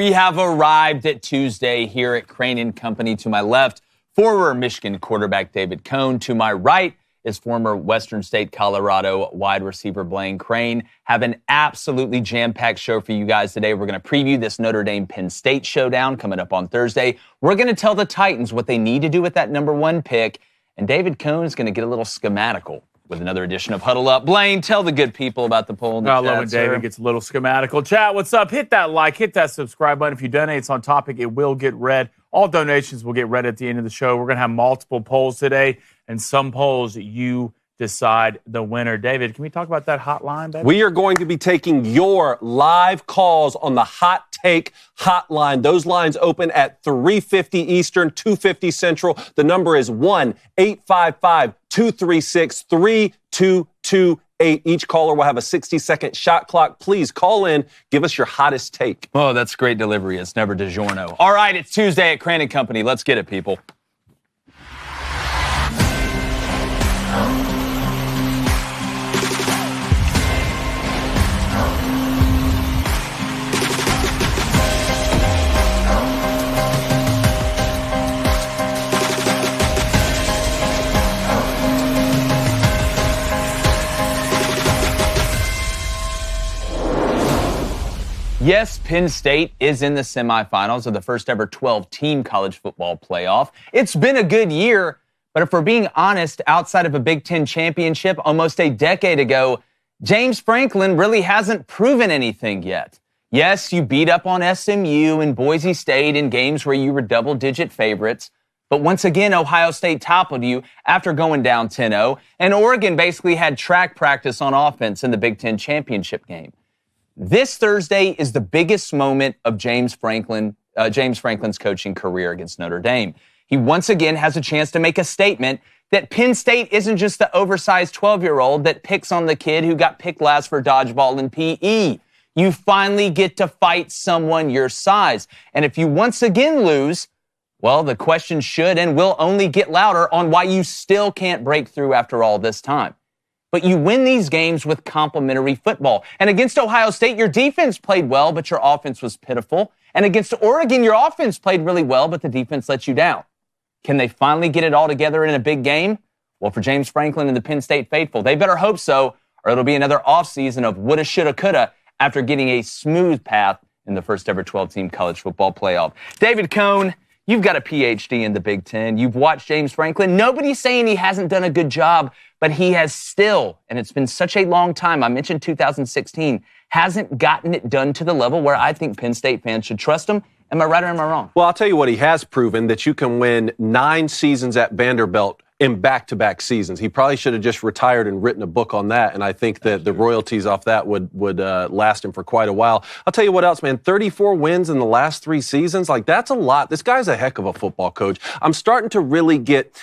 we have arrived at Tuesday here at Crain and Company. To my left, former Michigan quarterback David Cone. To my right is former Western State Colorado wide receiver Blaine Crain. Have an absolutely jam-packed show for you guys today. We're going to preview this Notre Dame Penn State showdown coming up on Thursday. We're going to tell the Titans what they need to do with that number one pick. And David Cone is going to get a little schematical with another edition of Huddle Up. Blaine, tell the good people about the poll in the chat, I love when David gets a little schematical. Chat, what's up? Hit that like, hit that subscribe button. If you donate, it's on topic. It will get read. All donations will get read at the end of the show. We're going to have multiple polls today, and some polls you decide the winner. David, can we talk about that hotline, baby? We are going to be taking your live calls on the Hot Take Hotline. Those lines open at 3:50 Eastern, 2:50 Central. The number is 1-855-236-3228. Each caller will have a 60-second shot clock. Please call in. Give us your hottest take. Oh, that's great delivery. It's never DiGiorno. All right, it's Tuesday at Crain and Company. Let's get it, people. Yes, Penn State is in the semifinals of the first ever 12-team college football playoff. It's been a good year, but if we're being honest, outside of a Big Ten championship almost a decade ago, James Franklin really hasn't proven anything yet. Yes, you beat up on SMU and Boise State in games where you were double-digit favorites, but once again, Ohio State toppled you after going down 10-0, and Oregon basically had track practice on offense in the Big Ten championship game. This Thursday is the biggest moment of James Franklin's coaching career against Notre Dame. He once again has a chance to make a statement that Penn State isn't just the oversized 12-year-old that picks on the kid who got picked last for dodgeball and PE. You finally get to fight someone your size. And if you once again lose, well, the question should and will only get louder on why you still can't break through after all this time. But you win these games with complementary football. And against Ohio State, your defense played well, but your offense was pitiful. And against Oregon, your offense played really well, but the defense let you down. Can they finally get it all together in a big game? Well, for James Franklin and the Penn State faithful, they better hope so, or it'll be another offseason of woulda, shoulda, coulda after getting a smooth path in the first ever 12-team college football playoff. David Cone, you've got a PhD in the Big Ten. You've watched James Franklin. Nobody's saying he hasn't done a good job, but he has still, and it's been such a long time, I mentioned 2016, hasn't gotten it done to the level where I think Penn State fans should trust him. Am I right or am I wrong? Well, I'll tell you what he has proven, that you can win 9 seasons at Vanderbilt in back-to-back seasons. He probably should have just retired and written a book on that, and I think that the royalties off that would last him for quite a while. I'll tell you what else, man, 34 wins in the last 3 seasons, like that's a lot. This guy's a heck of a football coach. I'm starting to really get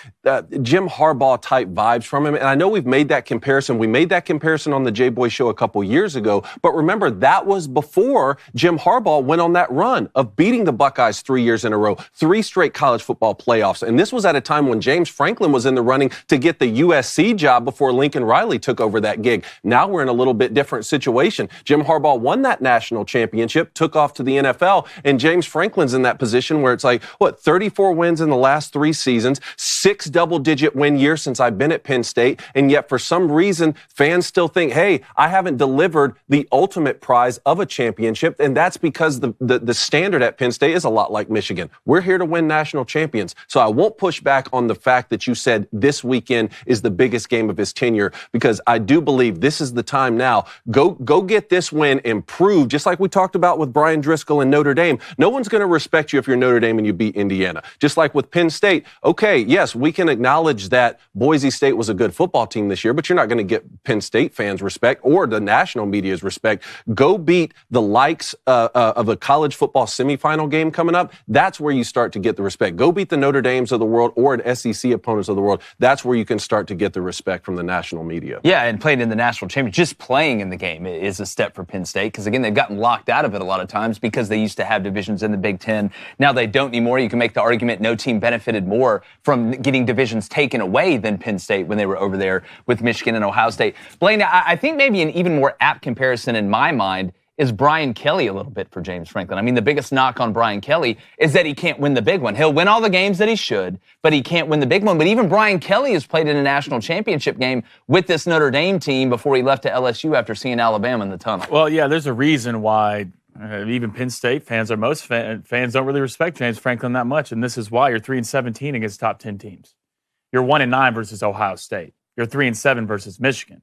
Jim Harbaugh-type vibes from him, and I know we've made that comparison. We made that comparison on the J-Boy Show a couple years ago, but remember, that was before Jim Harbaugh went on that run of beating the Buckeyes 3 years in a row, 3 straight college football playoffs, and this was at a time when James Franklin was in the running to get the USC job before Lincoln Riley took over that gig. Now we're in a little bit different situation. Jim Harbaugh won that national championship, took off to the NFL, and James Franklin's in that position where it's like, 34 wins in the last 3 seasons, 6 double-digit win years since I've been at Penn State, and yet for some reason, fans still think, hey, I haven't delivered the ultimate prize of a championship, and that's because the standard at Penn State is a lot like Michigan. We're here to win national champions, so I won't push back on the fact that you said this weekend is the biggest game of his tenure, because I do believe this is the time now. Go get this win and prove, just like we talked about with Brian Driscoll and Notre Dame, no one's going to respect you if you're Notre Dame and you beat Indiana. Just like with Penn State, okay, yes, we can acknowledge that Boise State was a good football team this year, but you're not going to get Penn State fans respect or the national media's respect. Go beat the likes of a college football semifinal game coming up. That's where you start to get the respect. Go beat the Notre Dames of the world or an SEC opponents of the world. That's where you can start to get the respect from the national media. Yeah, and playing in the national championship, just playing in the game is a step for Penn State, because, again, they've gotten locked out of it a lot of times because they used to have divisions in the Big Ten. Now they don't anymore. You can make the argument no team benefited more from getting divisions taken away than Penn State when they were over there with Michigan and Ohio State. Blaine, I think maybe an even more apt comparison in my mind is Brian Kelly a little bit for James Franklin. I mean, the biggest knock on Brian Kelly is that he can't win the big one. He'll win all the games that he should, but he can't win the big one. But even Brian Kelly has played in a national championship game with this Notre Dame team before he left to LSU after seeing Alabama in the tunnel. Well, yeah, there's a reason why even Penn State fans, or most fans, don't really respect James Franklin that much, and this is why you're 3-17 against top 10 teams. You're 1-9 versus Ohio State. You're 3-7 versus Michigan.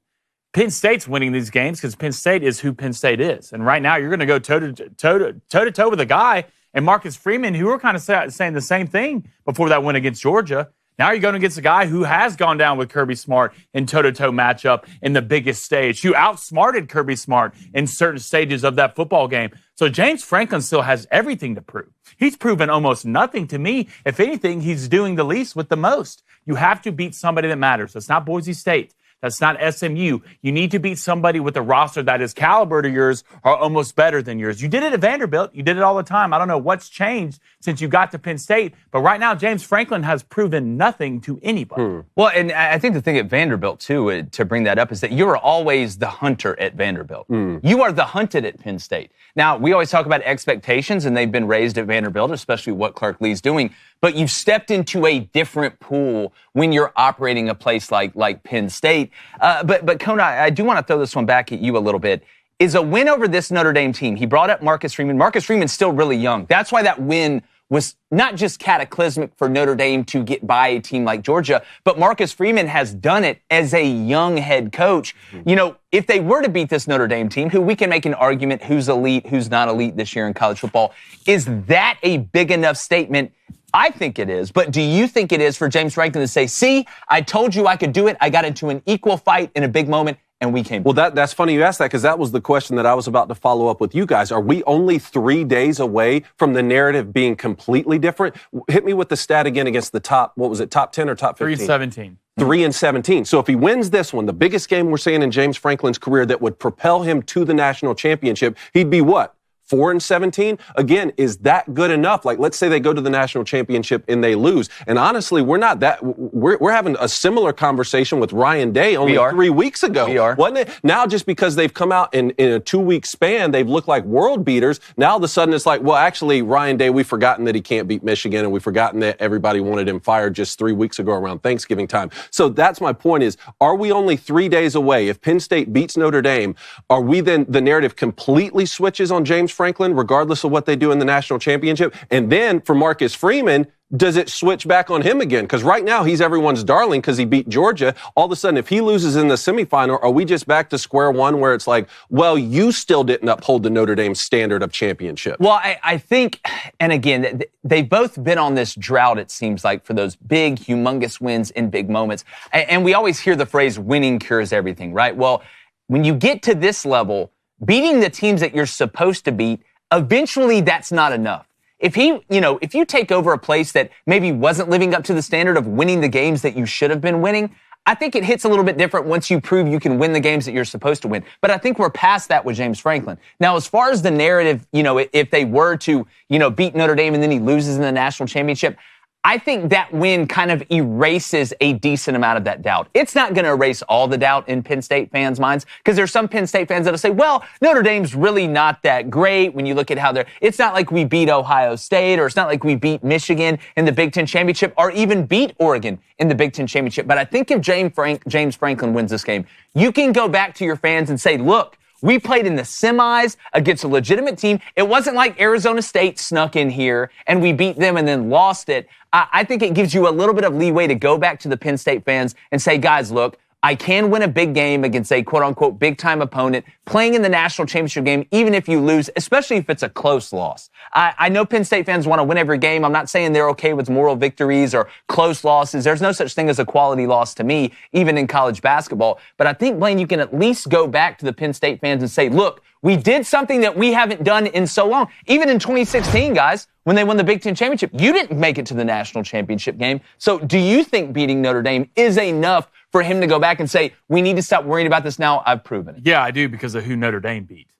Penn State's winning these games because Penn State is who Penn State is. And right now, you're going to go toe-to-toe with a guy and Marcus Freeman, who were kind of saying the same thing before that win against Georgia. Now you're going against a guy who has gone down with Kirby Smart in toe-to-toe matchup in the biggest stage. You outsmarted Kirby Smart in certain stages of that football game. So James Franklin still has everything to prove. He's proven almost nothing to me. If anything, he's doing the least with the most. You have to beat somebody that matters. That's not Boise State. That's not SMU. You need to beat somebody with a roster that is caliber to yours or almost better than yours. You did it at Vanderbilt. You did it all the time. I don't know what's changed since you got to Penn State, but right now James Franklin has proven nothing to anybody. Well, and I think the thing at Vanderbilt, too, to bring that up, is that you are always the hunter at Vanderbilt. You are the hunted at Penn State. Now, we always talk about expectations, and they've been raised at Vanderbilt, especially what Clark Lee's doing. But you've stepped into a different pool when you're operating a place like Penn State. But Kona, I do want to throw this one back at you a little bit. Is a win over this Notre Dame team, he brought up Marcus Freeman. Marcus Freeman's still really young. That's why that win was not just cataclysmic for Notre Dame to get by a team like Georgia, but Marcus Freeman has done it as a young head coach. You know, if they were to beat this Notre Dame team, who we can make an argument who's elite, who's not elite this year in college football, is that a big enough statement? I think it is, but do you think it is for James Franklin to say, see, I told you I could do it. I got into an equal fight in a big moment, and we came. Well, that's funny you asked that, because that was the question that I was about to follow up with you guys. Are we only 3 days away from the narrative being completely different? Hit me with the stat again against the top, what was it, top 10 or top 15? 3-17. 3-17. So if he wins this one, the biggest game we're seeing in James Franklin's career that would propel him to the national championship, he'd be what? 4-17? Again, is that good enough? Like, let's say they go to the national championship and they lose. And honestly, we're having a similar conversation with Ryan Day only 3 weeks ago. We are. Wasn't it? Now, just because they've come out in a 2-week span, they've looked like world beaters. Now, all of a sudden, it's like, well, actually, Ryan Day, we've forgotten that he can't beat Michigan, and we've forgotten that everybody wanted him fired just 3 weeks ago around Thanksgiving time. So that's my point is, are we only 3 days away? If Penn State beats Notre Dame, are we then, the narrative completely switches on James Franklin, regardless of what they do in the national championship? And then for Marcus Freeman, does it switch back on him again? Because right now he's everyone's darling because he beat Georgia. All of a sudden, if he loses in the semifinal, are we just back to square one where it's like, well, you still didn't uphold the Notre Dame standard of championship? Well, I think, and again, they've both been on this drought, it seems like, for those big, humongous wins in big moments. And we always hear the phrase, winning cures everything, right? Well, when you get to this level, beating the teams that you're supposed to beat, eventually that's not enough. If you take over a place that maybe wasn't living up to the standard of winning the games that you should have been winning, I think it hits a little bit different once you prove you can win the games that you're supposed to win. But I think we're past that with James Franklin. Now, as far as the narrative, if they were to, beat Notre Dame and then he loses in the national championship, I think that win kind of erases a decent amount of that doubt. It's not going to erase all the doubt in Penn State fans' minds, because there's some Penn State fans that'll say, well, Notre Dame's really not that great when you look at how it's not like we beat Ohio State, or it's not like we beat Michigan in the Big Ten Championship, or even beat Oregon in the Big Ten Championship. But I think if James Franklin wins this game, you can go back to your fans and say, look, we played in the semis against a legitimate team. It wasn't like Arizona State snuck in here and we beat them and then lost it. I think it gives you a little bit of leeway to go back to the Penn State fans and say, guys, look, I can win a big game against a quote-unquote big-time opponent playing in the national championship game, even if you lose, especially if it's a close loss. I know Penn State fans want to win every game. I'm not saying they're okay with moral victories or close losses. There's no such thing as a quality loss to me, even in college basketball. But I think, Blaine, you can at least go back to the Penn State fans and say, look, we did something that we haven't done in so long. Even in 2016, guys, when they won the Big Ten Championship, you didn't make it to the national championship game. So do you think beating Notre Dame is enough for him to go back and say, we need to stop worrying about this now? I've proven it. Yeah, I do, because of who Notre Dame beat.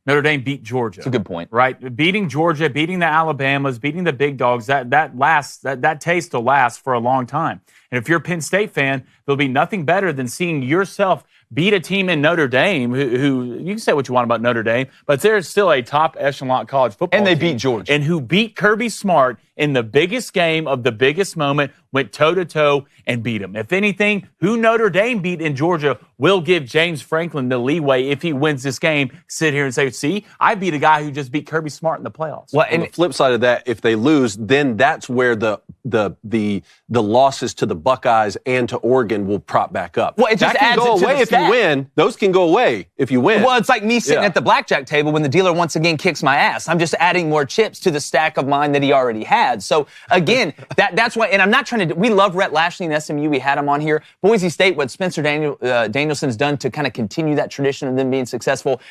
Notre Dame beat Georgia. That's a good point. Right? Beating Georgia, beating the Alabamas, beating the big dogs, that taste will last for a long time. And if you're a Penn State fan, there'll be nothing better than seeing yourself beat a team in Notre Dame who you can say what you want about Notre Dame, but they're still a top echelon college football team. And they team. beat Georgia. And who beat Kirby Smart in the biggest game of the biggest moment, went toe-to-toe and beat him. If anything, who Notre Dame beat in Georgia will give James Franklin the leeway if he wins this game, sit here and say, see, I beat a guy who just beat Kirby Smart in the playoffs. Well, and the flip side of that, if they lose, then that's where the losses to the Buckeyes and to Oregon will prop back up. Well, it just that can adds go it to away the if stat. you win. Those can go away if you win. Well, it's like me sitting at the blackjack table when the dealer once again kicks my ass. I'm just adding more chips to the stack of mine that he already had. So again, that's why. And I'm not trying to. We love Rhett Lashley and SMU. We had him on here. Boise State, what Spencer Danielson's done to kind of continue that tradition of them being successful,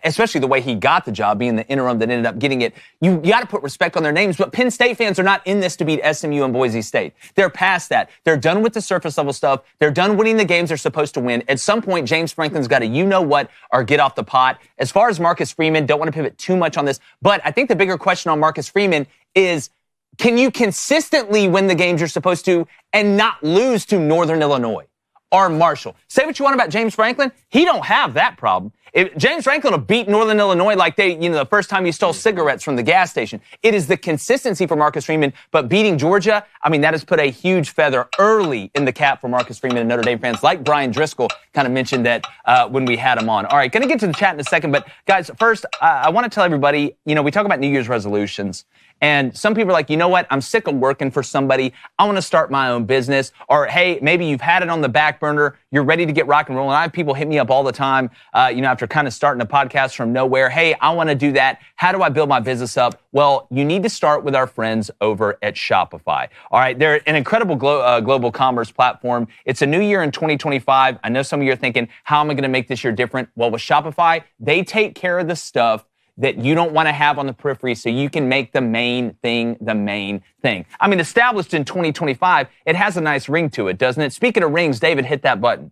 especially the way he got the job, being the interim that ended up getting it. You got to put respect on their names. But Penn State fans are not in this to beat SMU and Boise State. They're past that. They're done with the surface level stuff. They're done winning the games they're supposed to win. At some point, James Franklin's got to you-know-what or get off the pot. As far as Marcus Freeman, don't want to pivot too much on this, but I think the bigger question on Marcus Freeman is, can you consistently win the games you're supposed to and not lose to Northern Illinois or Marshall? Say what you want about James Franklin. He don't have that problem. If James Franklin will beat Northern Illinois like the first time you stole cigarettes from the gas station. It is the consistency for Marcus Freeman, but beating Georgia, that has put a huge feather early in the cap for Marcus Freeman and Notre Dame fans, like Brian Driscoll kind of mentioned that when we had him on. All right, going to get to the chat in a second, but guys, first, I want to tell everybody, we talk about New Year's resolutions. And some people are like, you know what? I'm sick of working for somebody. I want to start my own business. Or, hey, maybe you've had it on the back burner. You're ready to get rock and roll. And I have people hit me up all the time, after kind of starting a podcast from nowhere. Hey, I want to do that. How do I build my business up? Well, you need to start with our friends over at Shopify. All right, they're an incredible global commerce platform. It's a new year in 2025. I know some of you are thinking, how am I going to make this year different? Well, with Shopify, they take care of the stuff that you don't want to have on the periphery so you can make the main thing the main thing. Established in 2025, it has a nice ring to it, doesn't it? Speaking of rings, David, hit that button.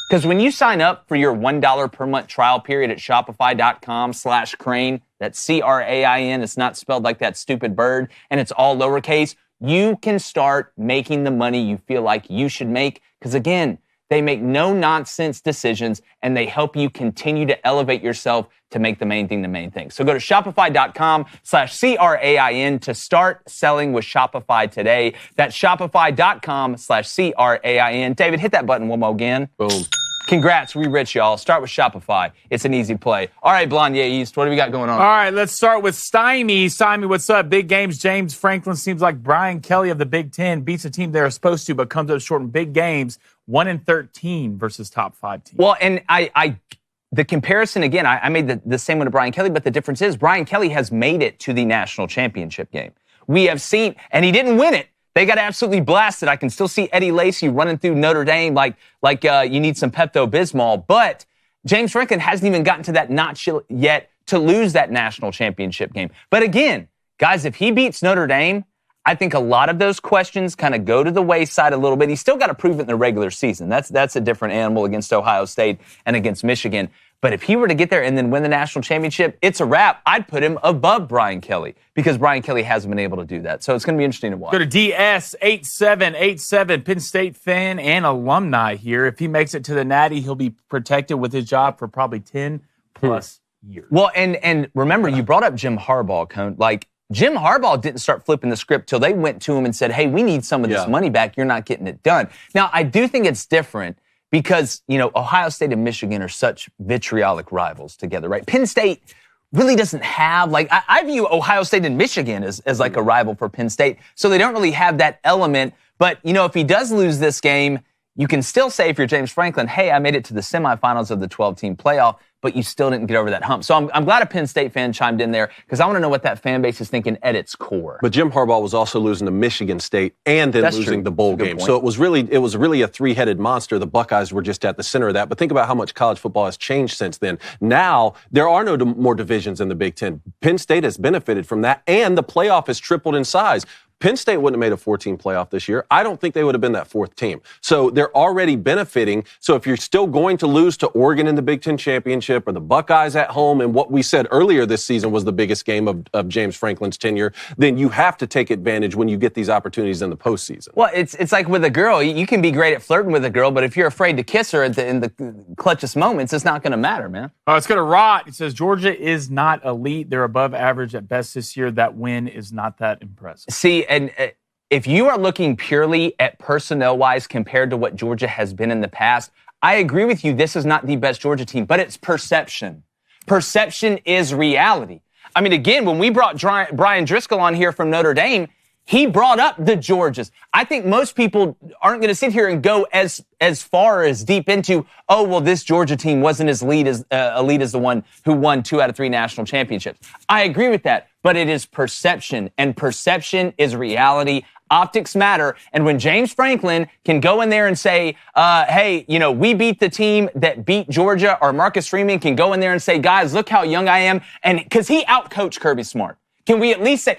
Because when you sign up for your $1 per month trial period at shopify.com/Crain, that's Crain, it's not spelled like that stupid bird, and it's all lowercase, you can start making the money you feel like you should make. Because again, they make no-nonsense decisions, and they help you continue to elevate yourself to make the main thing the main thing. So go to shopify.com/Crain to start selling with Shopify today. That's shopify.com/Crain. David, hit that button one more again. Boom. Congrats, we rich, y'all. Start with Shopify. It's an easy play. All right, Blonde East, what do we got going on? All right, let's start with Stymie. Stymie, what's up? Big games. James Franklin seems like Brian Kelly of the Big Ten beats a team they're supposed to, but comes up short in big games. 1-13 versus top 5 teams. Well, and the comparison, again, I made the same one to Brian Kelly, but the difference is Brian Kelly has made it to the national championship game. We have seen, and he didn't win it. They got absolutely blasted. I can still see Eddie Lacy running through Notre Dame like you need some Pepto-Bismol. But James Franklin hasn't even gotten to that notch yet to lose that national championship game. But again, guys, if he beats Notre Dame, I think a lot of those questions kind of go to the wayside a little bit. He's still got to prove it in the regular season. That's a different animal against Ohio State and against Michigan. But if he were to get there and then win the national championship, it's a wrap. I'd put him above Brian Kelly because Brian Kelly hasn't been able to do that. So it's going to be interesting to watch. Go to DS8787, Penn State fan and alumni here. If he makes it to the Natty, he'll be protected with his job for probably 10 plus years. Well, and remember, you brought up Jim Harbaugh, Cone. Jim Harbaugh didn't start flipping the script till they went to him and said, hey, we need some of this money back. You're not getting it done. Now, I do think it's different because, Ohio State and Michigan are such vitriolic rivals together, right? Penn State really doesn't have, I view Ohio State and Michigan as a rival for Penn State. So they don't really have that element. But, if he does lose this game, you can still say if you're James Franklin, hey, I made it to the semifinals of the 12-team playoff, but you still didn't get over that hump. So I'm glad a Penn State fan chimed in there because I want to know what that fan base is thinking at its core. But Jim Harbaugh was also losing to Michigan State and then losing the bowl game. Point. So it was really a three-headed monster. The Buckeyes were just at the center of that. But think about how much college football has changed since then. Now, there are no more divisions in the Big Ten. Penn State has benefited from that, and the playoff has tripled in size. Penn State wouldn't have made a 4-team playoff this year. I don't think they would have been that fourth team. So they're already benefiting. So if you're still going to lose to Oregon in the Big Ten Championship or the Buckeyes at home, and what we said earlier this season was the biggest game of James Franklin's tenure, then you have to take advantage when you get these opportunities in the postseason. Well, it's like with a girl. You can be great at flirting with a girl, but if you're afraid to kiss her in the clutchest moments, it's not going to matter, man. Let's go to Rod. It says Georgia is not elite. They're above average at best this year. That win is not that impressive. See, and if you are looking purely at personnel-wise compared to what Georgia has been in the past, I agree with you. This is not the best Georgia team, but it's perception. Perception is reality. I mean, again, when we brought Brian Driscoll on here from Notre Dame, he brought up the Georgias. I think most people aren't going to sit here and go as far as deep into, oh, well, this Georgia team wasn't as elite as the one who won 2 out of 3 national championships. I agree with that, but it is perception, and perception is reality. Optics matter, and when James Franklin can go in there and say, hey, we beat the team that beat Georgia, or Marcus Freeman can go in there and say, guys, look how young I am, and because he outcoached Kirby Smart. Can we at least say,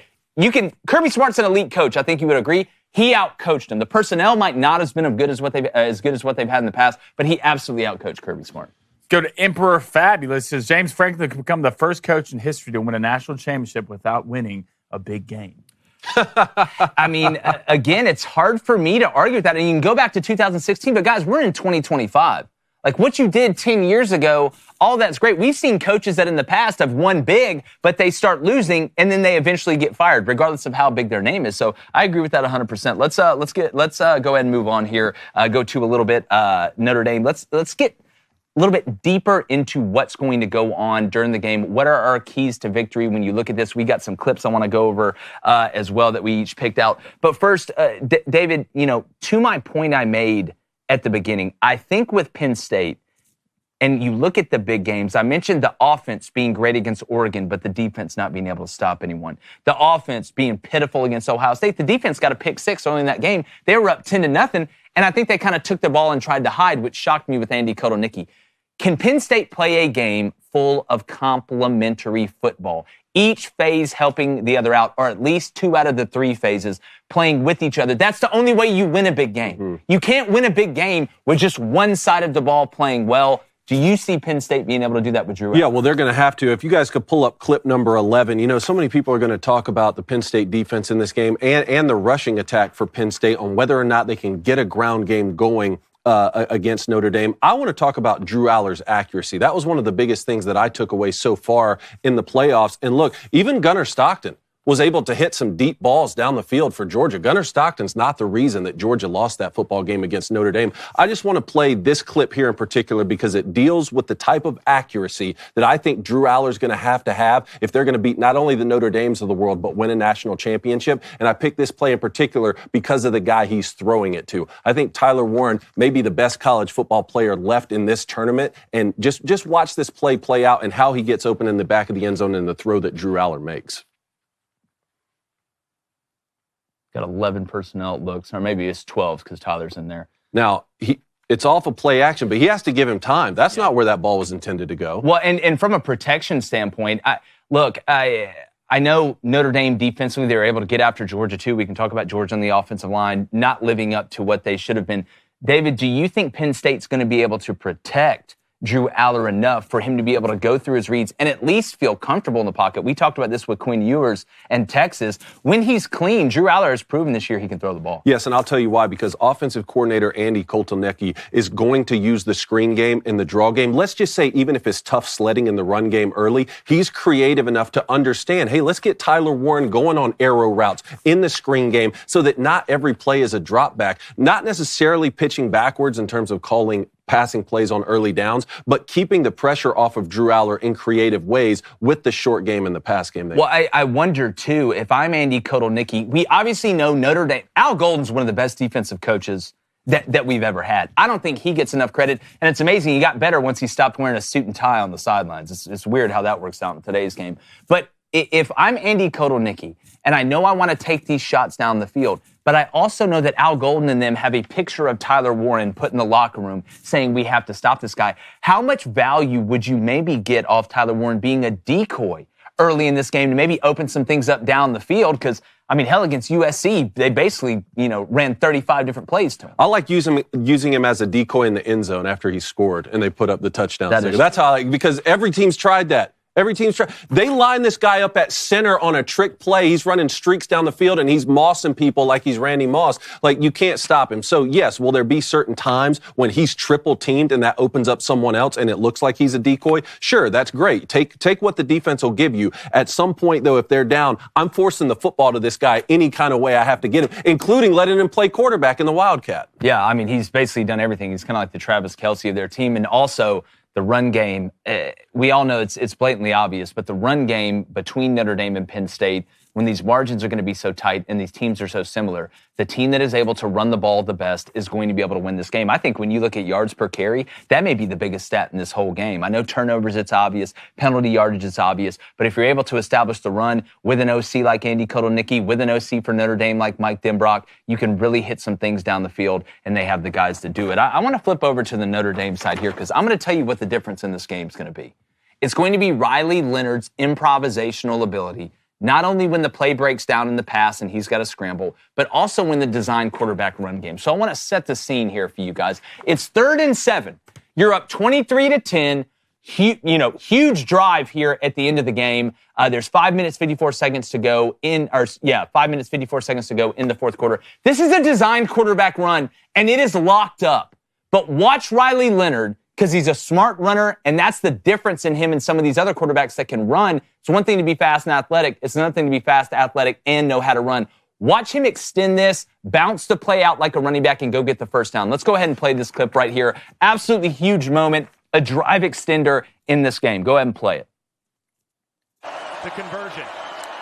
Kirby Smart's an elite coach, I think you would agree. He outcoached him. The personnel might not have been as good as what they've had in the past, but he absolutely outcoached Kirby Smart. Go to Emperor Fabulous. It says James Franklin could become the first coach in history to win a national championship without winning a big game. I mean, again, it's hard for me to argue with that. And you can go back to 2016, but guys, we're in 2025. Like what you did 10 years ago, all that's great. We've seen coaches that in the past have won big, but they start losing and then they eventually get fired, regardless of how big their name is. So I agree with that 100%. Let's go ahead and move on here. Go to a little bit Notre Dame. Let's get a little bit deeper into what's going to go on during the game. What are our keys to victory when you look at this? We got some clips I want to go over as well that we each picked out. But first, David, to my point I made at the beginning, I think with Penn State, and you look at the big games, I mentioned the offense being great against Oregon, but the defense not being able to stop anyone. The offense being pitiful against Ohio State. The defense got a pick 6 early in that game. They were up 10-0, and I think they kind of took the ball and tried to hide, which shocked me with Andy Kotelnicki. Can Penn State play a game full of complementary football? Each phase helping the other out, or at least 2 out of the 3 phases playing with each other. That's the only way you win a big game. Mm-hmm. You can't win a big game with just one side of the ball playing well. Do you see Penn State being able to do that with Drew Allen? Yeah, well, they're going to have to. If you guys could pull up clip number 11, so many people are going to talk about the Penn State defense in this game and the rushing attack for Penn State on whether or not they can get a ground game going against Notre Dame. I want to talk about Drew Aller's accuracy. That was one of the biggest things that I took away so far in the playoffs. And look, even Gunnar Stockton was able to hit some deep balls down the field for Georgia. Gunnar Stockton's not the reason that Georgia lost that football game against Notre Dame. I just want to play this clip here in particular because it deals with the type of accuracy that I think Drew Aller's going to have if they're going to beat not only the Notre Dames of the world, but win a national championship. And I picked this play in particular because of the guy he's throwing it to. I think Tyler Warren may be the best college football player left in this tournament. And just watch this play out and how he gets open in the back of the end zone and the throw that Drew Aller makes. Got 11 personnel looks, or maybe it's 12 because Tyler's in there. Now, it's off of play action, but he has to give him time. That's not where that ball was intended to go. Well, and from a protection standpoint, I know Notre Dame defensively, they were able to get after Georgia too. We can talk about Georgia on the offensive line, not living up to what they should have been. David, do you think Penn State's going to be able to protect Drew Aller enough for him to be able to go through his reads and at least feel comfortable in the pocket? We talked about this with Quinn Ewers and Texas. When he's clean, Drew Aller has proven this year he can throw the ball. Yes, and I'll tell you why, because offensive coordinator Andy Kotelnicki is going to use the screen game and the draw game. Let's just say even if it's tough sledding in the run game early, he's creative enough to understand, hey, let's get Tyler Warren going on arrow routes in the screen game so that not every play is a drop back, not necessarily pitching backwards in terms of calling passing plays on early downs, but keeping the pressure off of Drew Aller in creative ways with the short game and the pass game. Well, I wonder, too, if I'm Andy Kotelnicki, we obviously know Notre Dame. Al Golden's one of the best defensive coaches that we've ever had. I don't think he gets enough credit, and it's amazing he got better once he stopped wearing a suit and tie on the sidelines. It's weird how that works out in today's game. But if I'm Andy Kotelnicki, and I know I want to take these shots down the field, but I also know that Al Golden and them have a picture of Tyler Warren put in the locker room saying we have to stop this guy. How much value would you maybe get off Tyler Warren being a decoy early in this game to maybe open some things up down the field? Because I mean, hell, against USC, they basically, ran 35 different plays to him. I like using him as a decoy in the end zone after he scored and they put up the touchdown. That's how because every team's tried that. They line this guy up at center on a trick play. He's running streaks down the field, and he's mossing people like he's Randy Moss. Like, you can't stop him. So, yes, will there be certain times when he's triple-teamed and that opens up someone else and it looks like he's a decoy? Sure, that's great. Take what the defense will give you. At some point, though, if they're down, I'm forcing the football to this guy any kind of way I have to get him, including letting him play quarterback in the Wildcat. Yeah, I mean, he's basically done everything. He's kind of like the Travis Kelce of their team. And also, the run game, we all know it's blatantly obvious, but the run game between Notre Dame and Penn State, when these margins are going to be so tight and these teams are so similar, the team that is able to run the ball the best is going to be able to win this game. I think when you look at yards per carry, that may be the biggest stat in this whole game. I know turnovers, it's obvious. Penalty yardage, it's obvious. But if you're able to establish the run with an OC like Andy Kotelnicki, with an OC for Notre Dame like Mike Denbrock, you can really hit some things down the field, and they have the guys to do it. I want to flip over to the Notre Dame side here because I'm going to tell you what the difference in this game is going to be. It's going to be Riley Leonard's improvisational ability, not only when the play breaks down in the pass and he's got to scramble, but also when the design quarterback run game. So I want to set the scene here for you guys. It's 3rd and 7. You're up 23-10. Huge drive here at the end of the game. There's 5 minutes, 54 seconds to go 5 minutes, 54 seconds to go in the fourth quarter. This is a design quarterback run, and it is locked up. But watch Riley Leonard, because he's a smart runner, and that's the difference in him and some of these other quarterbacks that can run. It's one thing to be fast and athletic. It's another thing to be fast, athletic, and know how to run. Watch him extend this, bounce the play out like a running back, and go get the first down. Let's go ahead and play this clip right here. Absolutely huge moment, a drive extender in this game. Go ahead and play it. The conversion.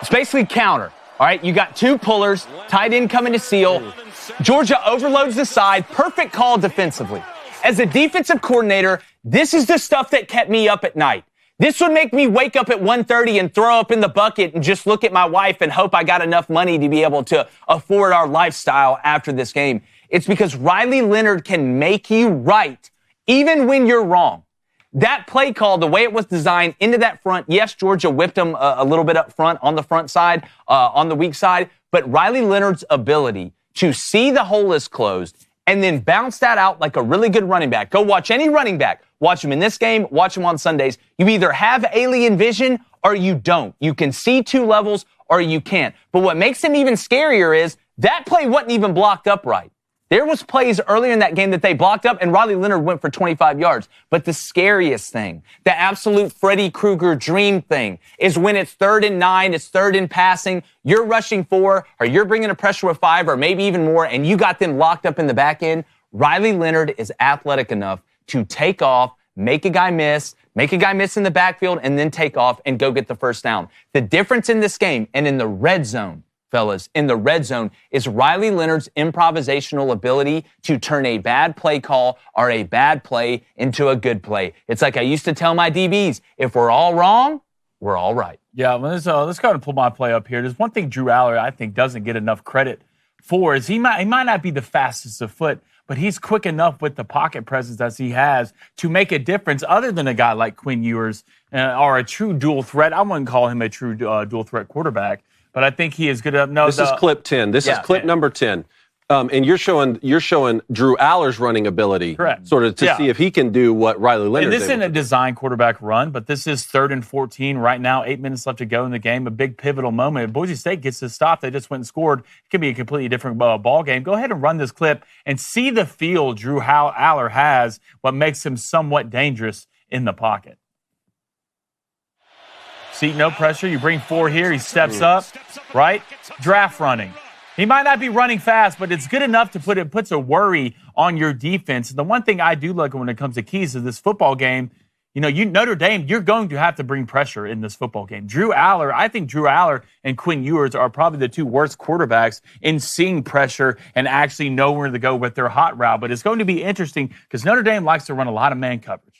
It's basically counter. All right, you got two pullers, tight end coming to seal. Georgia overloads the side. Perfect call defensively. As a defensive coordinator, this is the stuff that kept me up at night. This would make me wake up at 1:30 and throw up in the bucket and just look at my wife and hope I got enough money to be able to afford our lifestyle after this game. It's because Riley Leonard can make you right even when you're wrong. That play call, the way it was designed into that front, yes, Georgia whipped them a little bit up front on the front side, on the weak side, but Riley Leonard's ability to see the hole is closed and then bounce that out like a really good running back. Go watch any running back. Watch him in this game. Watch him on Sundays. You either have alien vision or you don't. You can see two levels or you can't. But what makes him even scarier is that play wasn't even blocked up right. There was plays earlier in that game that they blocked up, and Riley Leonard went for 25 yards. But the scariest thing, the absolute Freddy Krueger dream thing, is when it's 3rd and 9, it's 3rd and passing, you're rushing 4, or you're bringing a pressure with 5, or maybe even more, and you got them locked up in the back end. Riley Leonard is athletic enough to take off, make a guy miss in the backfield, and then take off and go get the first down. The difference in this game and in the red zone, fellas, in the red zone is Riley Leonard's improvisational ability to turn a bad play call or a bad play into a good play. It's like I used to tell my DBs, if we're all wrong, we're all right. Yeah, well, let's go ahead and pull my play up here. There's one thing Drew Aller, I think, doesn't get enough credit for is he might not be the fastest of foot, but he's quick enough with the pocket presence as he has to make a difference other than a guy like Quinn Ewers or a true dual threat. I wouldn't call him a true dual threat quarterback. But I think he is good enough. No, this is clip 10. This is clip number 10. And you're showing Drew Aller's running ability, correct, sort of to see if he can do what Riley Leonard did. This isn't a design quarterback run, but this is 3rd and 14 right now. 8 minutes left to go in the game. A big pivotal moment. If Boise State gets this stop, they just went and scored. It could be a completely different ball game. Go ahead and run this clip and see the feel Drew Aller has. What makes him somewhat dangerous in the pocket. See, no pressure. You bring 4 here. He steps up, right? Draft running. He might not be running fast, but it's good enough to puts a worry on your defense. And the one thing I do look at when it comes to keys to this football game, Notre Dame, you're going to have to bring pressure in this football game. I think Drew Aller and Quinn Ewers are probably the 2 worst quarterbacks in seeing pressure and actually know where to go with their hot route. But it's going to be interesting because Notre Dame likes to run a lot of man coverage.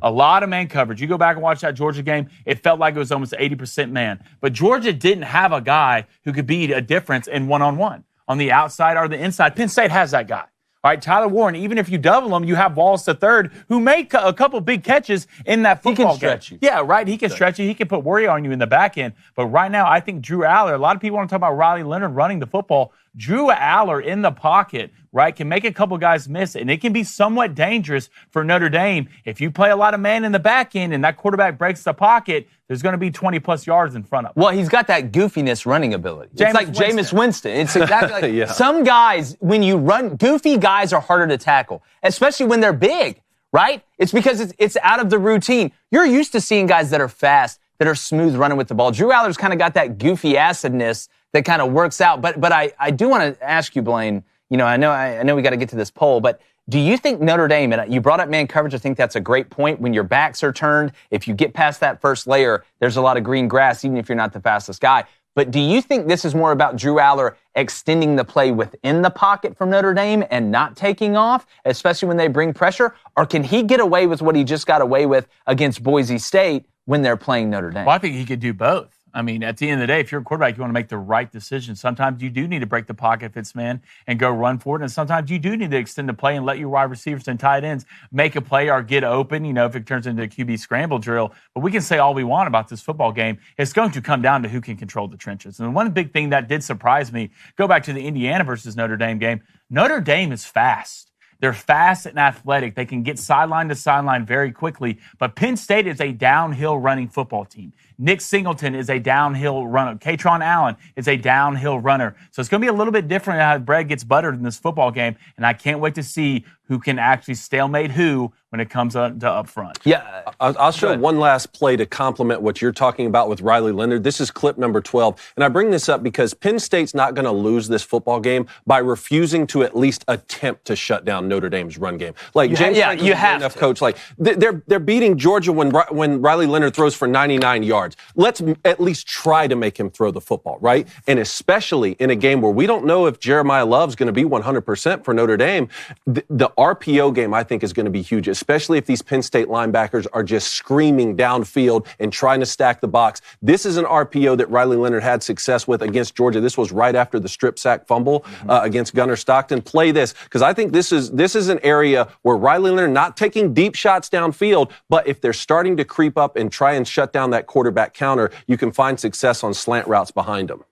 A lot of man coverage. You go back and watch that Georgia game, it felt like it was almost 80% man. But Georgia didn't have a guy who could be a difference in one-on-one on the outside or the inside. Penn State has that guy. All right, Tyler Warren, even if you double him, you have Wallace III, who made a couple big catches in that football game. He can stretch you. Yeah, right. He can stretch you. He can put worry on you in the back end. But right now, I think Drew Aller, a lot of people want to talk about Riley Leonard running the football. Drew Aller in the pocket, right, can make a couple guys miss, and it can be somewhat dangerous for Notre Dame. If you play a lot of man in the back end and that quarterback breaks the pocket, there's going to be 20-plus yards in front of him. Well, he's got that goofiness running ability. It's like Jameis Winston. It's exactly like some guys, when you run, goofy guys are harder to tackle, especially when they're big, right? It's because it's out of the routine. You're used to seeing guys that are fast, that are smooth running with the ball. Drew Aller's kind of got that goofy acidness that kind of works out. But I do want to ask you, Blaine, I know we got to get to this poll, but do you think Notre Dame, and you brought up man coverage, I think that's a great point. When your backs are turned, if you get past that first layer, there's a lot of green grass, even if you're not the fastest guy. But do you think this is more about Drew Aller extending the play within the pocket from Notre Dame and not taking off, especially when they bring pressure? Or can he get away with what he just got away with against Boise State when they're playing Notre Dame? Well, I think he could do both. I mean, at the end of the day, if you're a quarterback, you want to make the right decision. Sometimes you do need to break the pocket if it's man and go run for it. And sometimes you do need to extend the play and let your wide receivers and tight ends make a play or get open, if it turns into a QB scramble drill. But we can say all we want about this football game. It's going to come down to who can control the trenches. And one big thing that did surprise me, go back to the Indiana versus Notre Dame game. Notre Dame is fast. They're fast and athletic. They can get sideline to sideline very quickly. But Penn State is a downhill running football team. Nick Singleton is a downhill runner. Katron Allen is a downhill runner. So it's going to be a little bit different how bread gets buttered in this football game. And I can't wait to see who can actually stalemate who when it comes to up front. Yeah, I'll show one last play to complement what you're talking about with Riley Leonard. This is clip number 12. And I bring this up because Penn State's not going to lose this football game by refusing to at least attempt to shut down Notre Dame's run game. Like, James Franklin's you have enough coach. Like, they're beating Georgia when Riley Leonard throws for 99 yards. Let's at least try to make him throw the football, right? And especially in a game where we don't know if Jeremiah Love's going to be 100% for Notre Dame, the RPO game, I think, is going to be huge, especially if these Penn State linebackers are just screaming downfield and trying to stack the box. This is an RPO that Riley Leonard had success with against Georgia. This was right after the strip sack fumble against Gunnar Stockton. Play this, because I think this is an area where Riley Leonard not taking deep shots downfield, but if they're starting to creep up and try and shut down that quarterback counter, you can find success on slant routes behind them.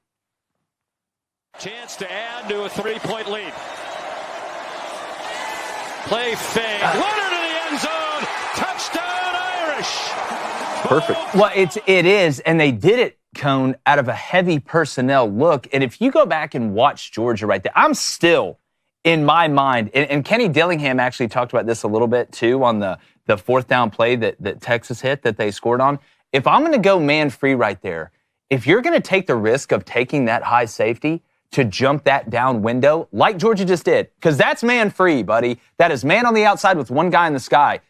Chance to add to a 3-point lead. Play fake. Leonard in the end zone. Touchdown Irish. Perfect. Well, it is, and they did it, Cone, out of a heavy personnel look. And if you go back and watch Georgia right there, I'm still, in my mind, and Kenny Dillingham actually talked about this a little bit too on the fourth down play that Texas hit that they scored on. If I'm going to go man-free right there, if you're going to take the risk of taking that high safety to jump that down window, like Georgia just did, because that's man-free, buddy. That is man on the outside with one guy in the sky.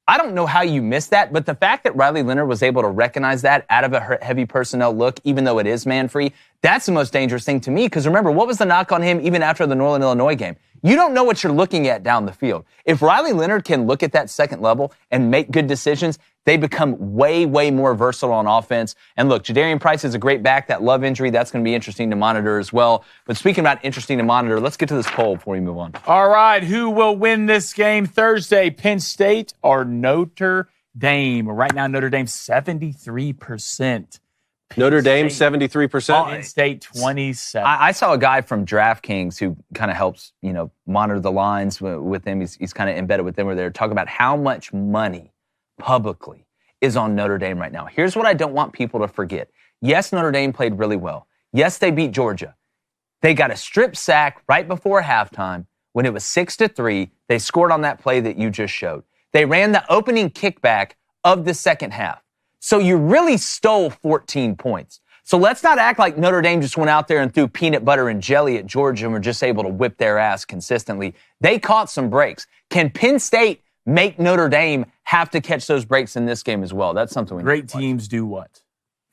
I don't know how you missed that, but the fact that Riley Leonard was able to recognize that out of a heavy personnel look, even though it is man-free, that's the most dangerous thing to me, because remember, what was the knock on him even after the Northern Illinois game? You don't know what you're looking at down the field. If Riley Leonard can look at that second level and make good decisions, they become way, way more versatile on offense. And look, Jadarian Price is a great back. That Love injury, that's going to be interesting to monitor as well. But speaking about interesting to monitor, let's get to this poll before we move on. All right, who will win this game Thursday, Penn State or Notre Dame? Right now, Notre Dame 73%. Notre Dame 73%. Penn State 27%. I saw a guy from DraftKings who kind of helps, monitor the lines with them. He's kind of embedded with them where they're talking about how much money publicly is on Notre Dame right now. Here's what I don't want people to forget. Yes, Notre Dame played really well. Yes, they beat Georgia. They got a strip sack right before halftime when it was 6-3. They scored on that play that you just showed. They ran the opening kickback of the second half. So you really stole 14 points. So let's not act like Notre Dame just went out there and threw peanut butter and jelly at Georgia and were just able to whip their ass consistently. They caught some breaks. Can Penn State make Notre Dame have to catch those breaks in this game as well? That's something we Great teams do what?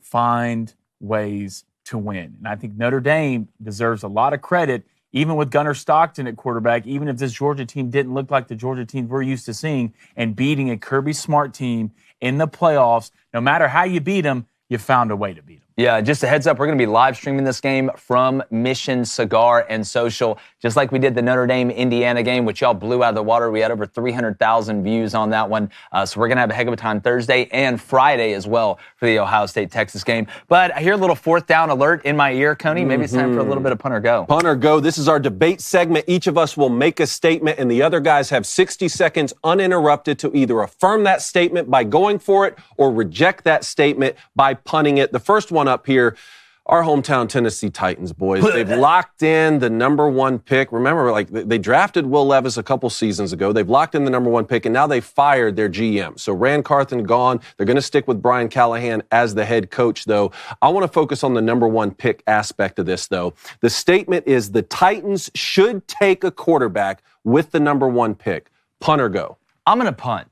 Find ways to win. And I think Notre Dame deserves a lot of credit, even with Gunnar Stockton at quarterback, even if this Georgia team didn't look like the Georgia team we're used to seeing, and beating a Kirby Smart team in the playoffs. No matter how you beat them, you found a way to beat them. Yeah, just a heads up, we're going to be live streaming this game from Mission Cigar and Social, just like we did the Notre Dame Indiana game, which y'all blew out of the water. We had over 300,000 views on that one. So we're going to have a heck of a time Thursday and Friday as well for the Ohio State-Texas game. But I hear a little fourth down alert in my ear, Coney. Maybe it's time for a little bit of punt or go. Punt or go. This is our debate segment. Each of us will make a statement, and the other guys have 60 seconds uninterrupted to either affirm that statement by going for it or reject that statement by punting it. The first one up here, our hometown Tennessee Titans, boys. They've locked in the number 1 pick. Remember, like, they drafted Will Levis a couple seasons ago. They've locked in the number 1 pick, and now they fired their GM. So Rand Carthen gone. They're going to stick with Brian Callahan as the head coach, though. I want to focus on the number 1 pick aspect of this, though. The statement is the Titans should take a quarterback with the number 1 pick. Punt or go? I'm going to punt.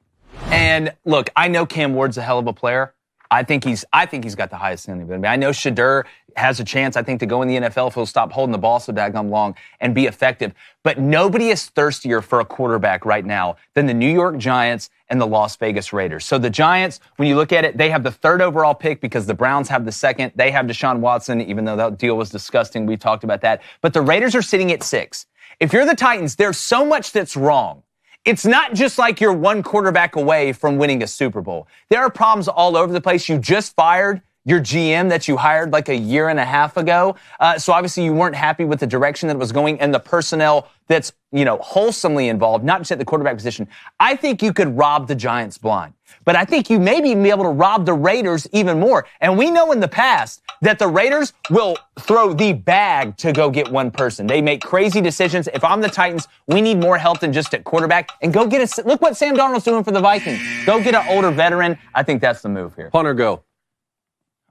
And look, I know Cam Ward's a hell of a player. I think he's got the highest ceiling. I know Shadur has a chance, I think, to go in the NFL if he'll stop holding the ball so daggum long and be effective. But nobody is thirstier for a quarterback right now than the New York Giants and the Las Vegas Raiders. So the Giants, when you look at it, they have the 3rd overall pick because the Browns have the 2nd. They have Deshaun Watson, even though that deal was disgusting. We talked about that. But the Raiders are sitting at 6. If you're the Titans, there's so much that's wrong. It's not just like you're 1 quarterback away from winning a Super Bowl. There are problems all over the place. You just fired your GM that you hired like a year and a half ago. So obviously you weren't happy with the direction that it was going and the personnel that's, wholesomely involved, not just at the quarterback position. I think you could rob the Giants blind. But I think you may be able to rob the Raiders even more. And we know in the past that the Raiders will throw the bag to go get 1 person. They make crazy decisions. If I'm the Titans, we need more help than just at quarterback. And go get look what Sam Darnold's doing for the Vikings. Go get an older veteran. I think that's the move here. Punt or go?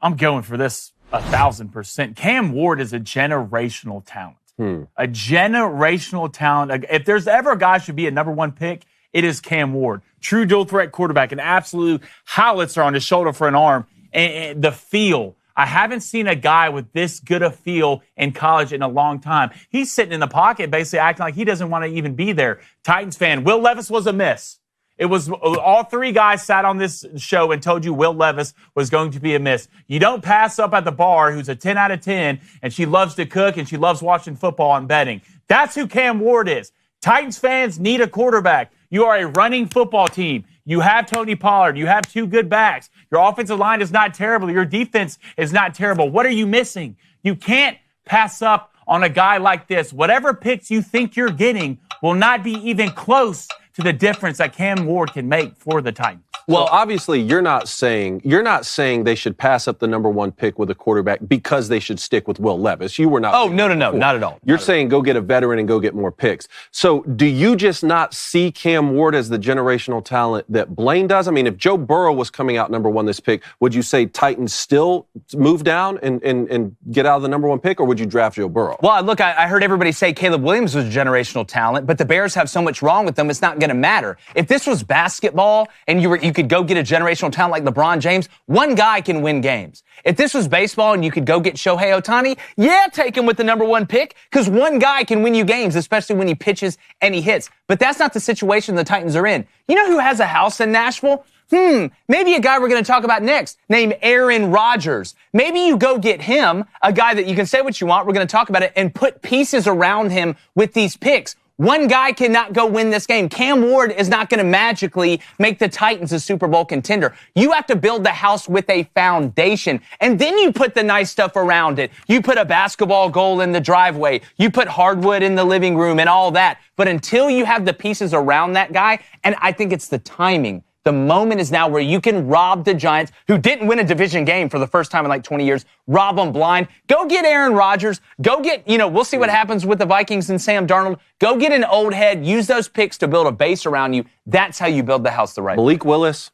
I'm going for this 1,000%. Cam Ward is a generational talent. A generational talent. If there's ever a guy should be a number 1 pick, it is Cam Ward. True dual threat quarterback, an absolute howitzer on his shoulder for an arm. And the feel. I haven't seen a guy with this good a feel in college in a long time. He's sitting in the pocket basically acting like he doesn't want to even be there. Titans fan, Will Levis was a miss. It was all 3 guys sat on this show and told you Will Levis was going to be a miss. You don't pass up at the bar who's a 10 out of 10 and she loves to cook and she loves watching football and betting. That's who Cam Ward is. Titans fans need a quarterback. You are a running football team. You have Tony Pollard. You have 2 good backs. Your offensive line is not terrible. Your defense is not terrible. What are you missing? You can't pass up on a guy like this. Whatever picks you think you're getting will not be even close to the difference that Cam Ward can make for the Titans. Well, obviously, you're not saying they should pass up the number 1 pick with a quarterback because they should stick with Will Levis. You were not. Oh, no, not at all. You're saying go get a veteran and go get more picks. So do you just not see Cam Ward as the generational talent that Blaine does? I mean, if Joe Burrow was coming out number 1 this pick, would you say Titans still move down and get out of the number 1 pick, or would you draft Joe Burrow? Well, look, I heard everybody say Caleb Williams was a generational talent, but the Bears have so much wrong with them, it's not going to matter. If this was basketball and you could go get a generational talent like LeBron James, 1 guy can win games. If this was baseball and you could go get Shohei Ohtani, yeah, take him with the number 1 pick because 1 guy can win you games, especially when he pitches and he hits. But that's not the situation the Titans are in. You know who has a house in Nashville? Maybe a guy we're going to talk about next named Aaron Rodgers. Maybe you go get him, a guy that you can say what you want, we're going to talk about it, and put pieces around him with these picks. 1 guy cannot go win this game. Cam Ward is not going to magically make the Titans a Super Bowl contender. You have to build the house with a foundation, and then you put the nice stuff around it. You put a basketball goal in the driveway. You put hardwood in the living room and all that. But until you have the pieces around that guy, and I think it's the timing. The moment is now where you can rob the Giants, who didn't win a division game for the first time in like 20 years, rob them blind. Go get Aaron Rodgers. Go get, we'll see what happens with the Vikings and Sam Darnold. Go get an old head. Use those picks to build a base around you. That's how you build the house the right way. Malik Willis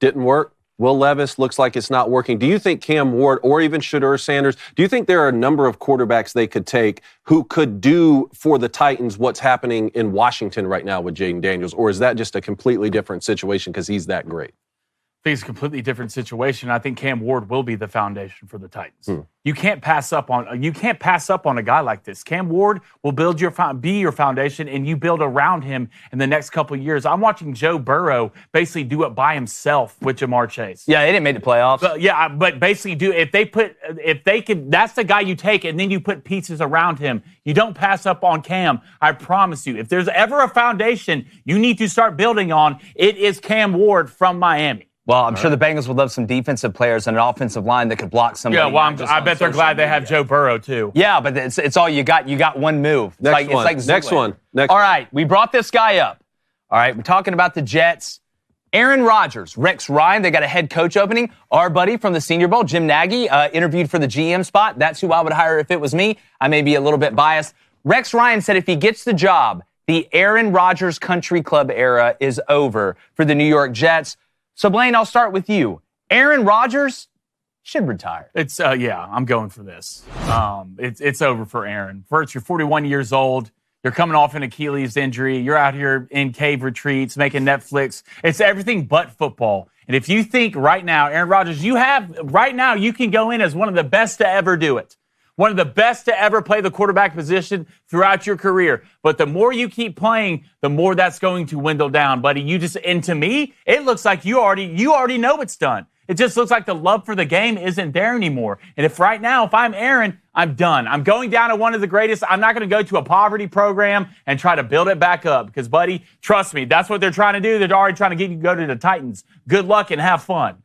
didn't work. Will Levis looks like it's not working. Do you think Cam Ward or even Shadur Sanders, do you think there are a number of quarterbacks they could take who could do for the Titans what's happening in Washington right now with Jaden Daniels? Or is that just a completely different situation because he's that great? I think it's a completely different situation. I think Cam Ward will be the foundation for the Titans. You can't pass up on a guy like this. Cam Ward will be your foundation, and you build around him in the next couple of years. I'm watching Joe Burrow basically do it by himself with Jamar Chase. Yeah, they didn't make the playoffs. But basically that's the guy you take, and then you put pieces around him. You don't pass up on Cam. I promise you. If there's ever a foundation you need to start building on, it is Cam Ward from Miami. Well, I'm sure the Bengals would love some defensive players and an offensive line that could block somebody. Yeah, well, I bet they're glad they have Joe Burrow, too. Yeah, but it's all you got. You got one move. Next one. All right, we brought this guy up. All right, we're talking about the Jets. Aaron Rodgers, Rex Ryan, they got a head coach opening. Our buddy from the Senior Bowl, Jim Nagy, interviewed for the GM spot. That's who I would hire if it was me. I may be a little bit biased. Rex Ryan said if he gets the job, the Aaron Rodgers Country Club era is over for the New York Jets. So, Blaine, I'll start with you. Aaron Rodgers should retire. I'm going for this. It's over for Aaron. First, you're 41 years old. You're coming off an Achilles injury. You're out here in cave retreats, making Netflix. It's everything but football. And if you think right now, Aaron Rodgers, you can go in as one of the best to ever do it. One of the best to ever play the quarterback position throughout your career. But the more you keep playing, the more that's going to dwindle down, buddy. And to me, it looks like you already know it's done. It just looks like the love for the game isn't there anymore. And if I'm Aaron, I'm done. I'm going down to one of the greatest. I'm not going to go to a poverty program and try to build it back up because, buddy, trust me, that's what they're trying to do. They're already trying to get you to go to the Titans. Good luck and have fun.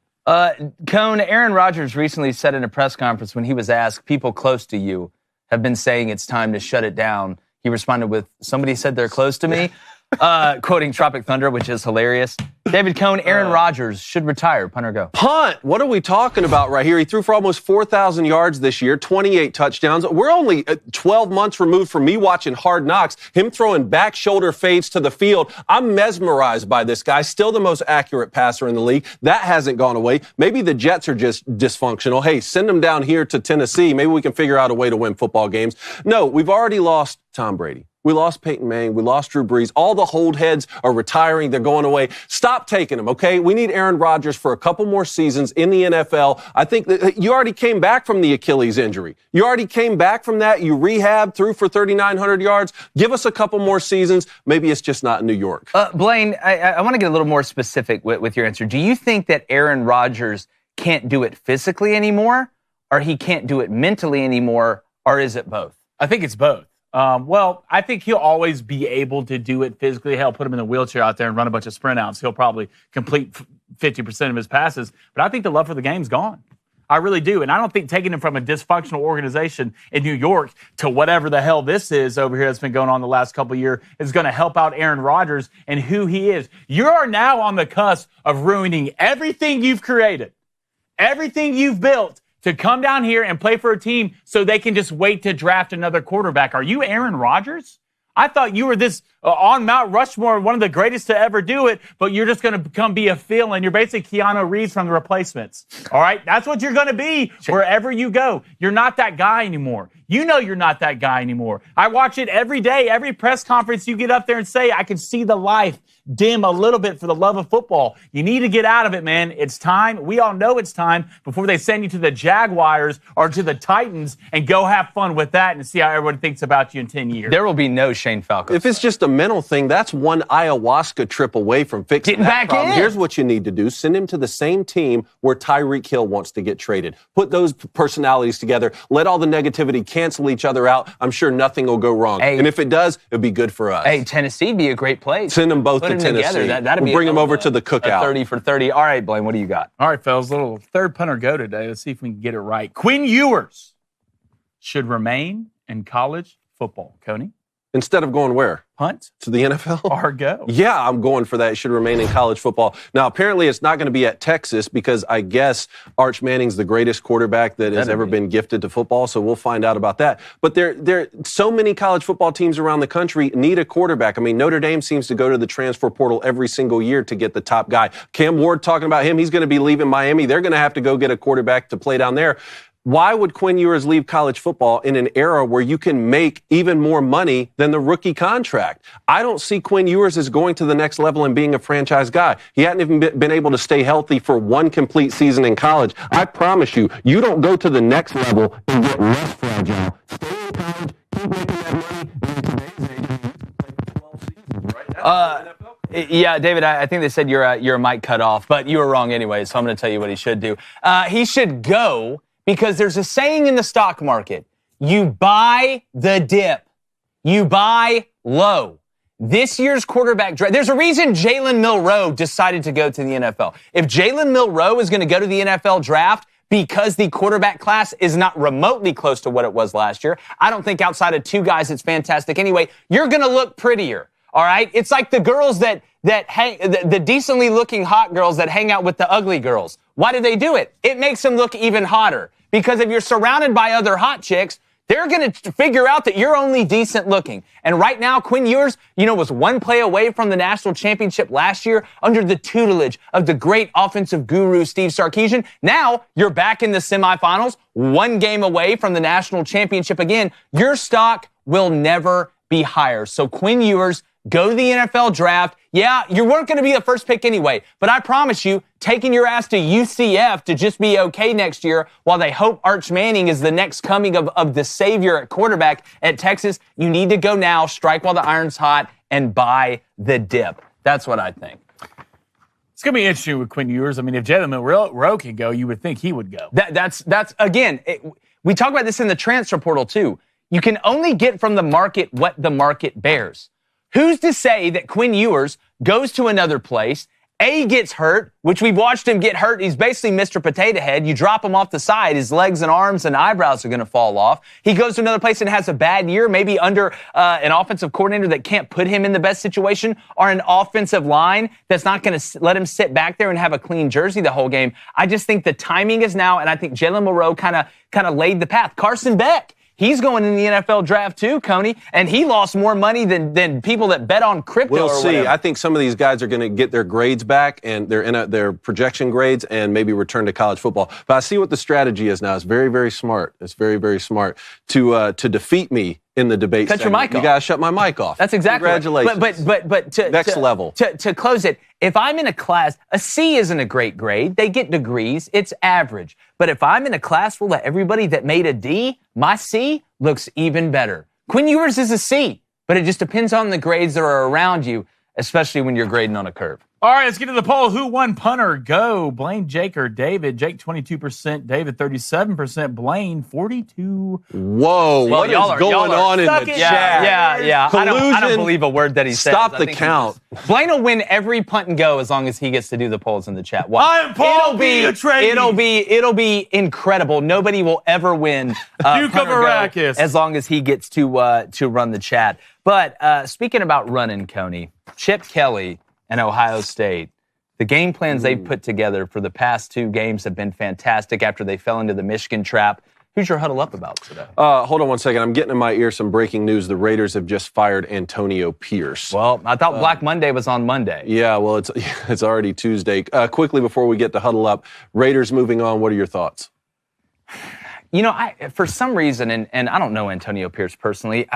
Cone, Aaron Rodgers recently said in a press conference when he was asked, people close to you have been saying it's time to shut it down. He responded with, somebody said they're close to me, quoting Tropic Thunder, which is hilarious. David Cone, Aaron Rodgers should retire. Punt or go? Punt. What are we talking about right here? He threw for almost 4,000 yards this year, 28 touchdowns. We're only 12 months removed from me watching Hard Knocks, him throwing back shoulder fades to the field. I'm mesmerized by this guy. Still the most accurate passer in the league. That hasn't gone away. Maybe the Jets are just dysfunctional. Hey, send them down here to Tennessee. Maybe we can figure out a way to win football games. No, we've already lost Tom Brady. We lost Peyton Manning. We lost Drew Brees. All the hold heads are retiring. They're going away. Stop taking them, okay? We need Aaron Rodgers for a couple more seasons in the NFL. I think that you already came back from the Achilles injury. You already came back from that. You rehabbed, threw for 3,900 yards. Give us a couple more seasons. Maybe it's just not in New York. Blaine, I want to get a little more specific with your answer. Do you think that Aaron Rodgers can't do it physically anymore, or he can't do it mentally anymore, or is it both? I think it's both. I think he'll always be able to do it physically. Hell, put him in the wheelchair out there and run a bunch of sprint outs. He'll probably complete 50% of his passes. But I think the love for the game's gone. I really do. And I don't think taking him from a dysfunctional organization in New York to whatever the hell this is over here that's been going on the last couple of years is going to help out Aaron Rodgers and who he is. You are now on the cusp of ruining everything you've created, everything you've built, to come down here and play for a team so they can just wait to draft another quarterback. Are you Aaron Rodgers? I thought you were this on Mount Rushmore, one of the greatest to ever do it, but you're just going to come be a fill, and you're basically Keanu Reeves from The Replacements. All right? That's what you're going to be wherever you go. You're not that guy anymore. You know you're not that guy anymore. I watch it every day, every press conference you get up there and say, I can see the life dim a little bit for the love of football. You need to get out of it, man. It's time. We all know it's time before they send you to the Jaguars or to the Titans and go have fun with that and see how everyone thinks about you in 10 years. There will be no Shane Falco. If it's just a mental thing, that's one ayahuasca trip away from fixing getting that back problem. in. Here's what you need to do. Send him to the same team where Tyreek Hill wants to get traded. Put those personalities together. Let all the negativity cancel each other out. I'm sure nothing will go wrong. Hey, and if it does, it'll be good for us. Hey, Tennessee'd be a great place. Send them both Put to them Tennessee. That'd we'll bring them over to the cookout. 30 for 30. All right, Blaine, what do you got? All right, fellas, little third punter go today. Let's see if we can get it right. Quinn Ewers should remain in college football. Coney? Instead of going where? Punt? To the NFL? Or go. Yeah, I'm going for that. It should remain in college football. Now, apparently it's not going to be at Texas because I guess Arch Manning's the greatest quarterback that has ever been gifted to football, so we'll find out about that. But there so many college football teams around the country need a quarterback. I mean, Notre Dame seems to go to the transfer portal every single year to get the top guy. Cam Ward, talking about him, he's going to be leaving Miami. They're going to have to go get a quarterback to play down there. why would Quinn Ewers leave college football in an era where you can make even more money than the rookie contract? I don't see Quinn Ewers as going to the next level and being a franchise guy. He hadn't even been able to stay healthy for one complete season in college. I promise you, you don't go to the next level and get less fragile. Stay in college, keep making that money, and in today's age, you play for 12 seasons, right? That's Yeah, David, I think they said your mic cut off, but you were wrong anyway, so I'm going to tell you what he should do. He should go because there's a saying in the stock market, you buy the dip. You buy low. This year's quarterback draft, there's a reason Jalen Milroe decided to go to the NFL. If Jalen Milroe is going to go to the NFL draft because the quarterback class is not remotely close to what it was last year, I don't think outside of two guys it's fantastic anyway, you're going to look prettier. All right? It's like the girls that hang, the decently looking hot girls that hang out with the ugly girls. Why do they do it? It makes them look even hotter. Because if you're surrounded by other hot chicks, they're going to figure out that you're only decent looking. And right now, Quinn Ewers, was one play away from the national championship last year under the tutelage of the great offensive guru, Steve Sarkisian. Now you're back in the semifinals, one game away from the national championship again. Your stock will never be higher. So Quinn Ewers, go to the NFL draft. Yeah, you weren't going to be the first pick anyway, but I promise you, taking your ass to UCF to just be okay next year while they hope Arch Manning is the next coming of the savior at quarterback at Texas, you need to go now, strike while the iron's hot, and buy the dip. That's what I think. It's going to be interesting with Quinn Ewers. I mean, if Jalen Milroe can go, you would think he would go. That's again, we talk about this in the transfer portal too. You can only get from the market what the market bears. Who's to say that Quinn Ewers goes to another place, gets hurt, which we've watched him get hurt. He's basically Mr. Potato Head. You drop him off the side, his legs and arms and eyebrows are going to fall off. He goes to another place and has a bad year, maybe under an offensive coordinator that can't put him in the best situation, or an offensive line that's not going to let him sit back there and have a clean jersey the whole game. I just think the timing is now, and I think Jalen Milroe kind of laid the path. Carson Beck, he's going in the NFL draft too, Coney, and he lost more money than people that bet on crypto. We'll or see. whatever. I think some of these guys are going to get their grades back and their projection grades and maybe return to college football. But I see what the strategy is now. It's very, very smart. It's very, very smart to defeat me in the debate. Cut your mic off. You got to shut my mic off. That's exactly Congratulations. But to next level. To close it, if I'm in a class, a C isn't a great grade. They get degrees. It's average. But if I'm in a class full of everybody that made a D, my C looks even better. Quinn Ewers is a C, but it just depends on the grades that are around you, especially when you're grading on a curve. All right, let's get to the poll. Who won punter? Go. Blaine, Jake, or David? Jake, 22%. David, 37%. Blaine, 42%. Whoa, what is going on in the chat? Yeah. I don't believe a word that he says. Stop the count. Blaine will win every punt and go as long as he gets to do the polls in the chat. I am Paul It'll be incredible. Nobody will ever win as long as he gets to run the chat. But speaking about running, Coney, Chip Kelly and Ohio State, the game plans they've put together for the past two games have been fantastic after they fell into the Michigan trap. Who's your huddle up about today? Hold on one second. I'm getting in my ear some breaking news. The Raiders have just fired Antonio Pierce. Well, I thought Black Monday was on Monday. Yeah, well, it's already Tuesday. Quickly before we get to huddle up, Raiders moving on. What are your thoughts? For some reason, and I don't know Antonio Pierce personally,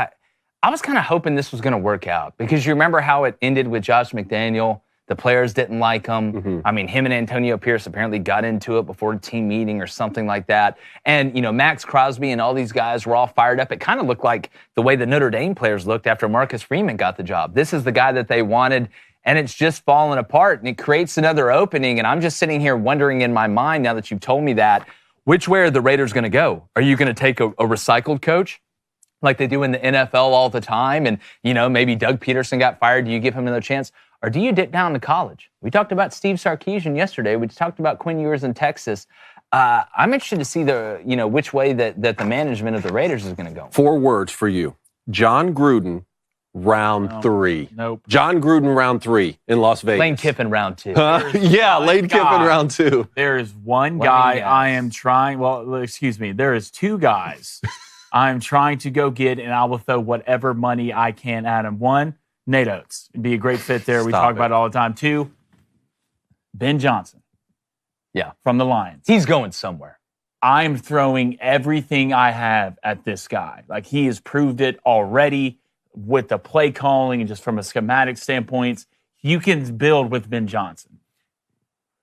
I was kind of hoping this was going to work out because you remember how it ended with Josh McDaniel. The players didn't like him. Mm-hmm. I mean, him and Antonio Pierce apparently got into it before a team meeting or something like that. And, Max Crosby and all these guys were all fired up. It kind of looked like the way the Notre Dame players looked after Marcus Freeman got the job. This is the guy that they wanted, and it's just fallen apart, and it creates another opening. And I'm just sitting here wondering in my mind, now that you've told me that, which way are the Raiders going to go? Are you going to take a recycled coach like they do in the NFL all the time? And, maybe Doug Peterson got fired. Do you give him another chance? Or do you dip down to college? We talked about Steve Sarkisian yesterday. We talked about Quinn Ewers in Texas. I'm interested to see which way that the management of the Raiders is going to go. 4 words for you. John Gruden, round 3. Nope. John Gruden, round 3 in Las Vegas. Lane Kiffin, round 2. Yeah, Lane Kiffin, round 2. There is one guy I am trying. Well, excuse me. There is 2 guys I'm trying to go get, and I will throw whatever money I can at him. 1, Nate Oates. It'd be a great fit there. We talk about it all the time. 2, Ben Johnson. Yeah. From the Lions. He's going somewhere. I'm throwing everything I have at this guy. Like, he has proved it already with the play calling and just from a schematic standpoint. You can build with Ben Johnson.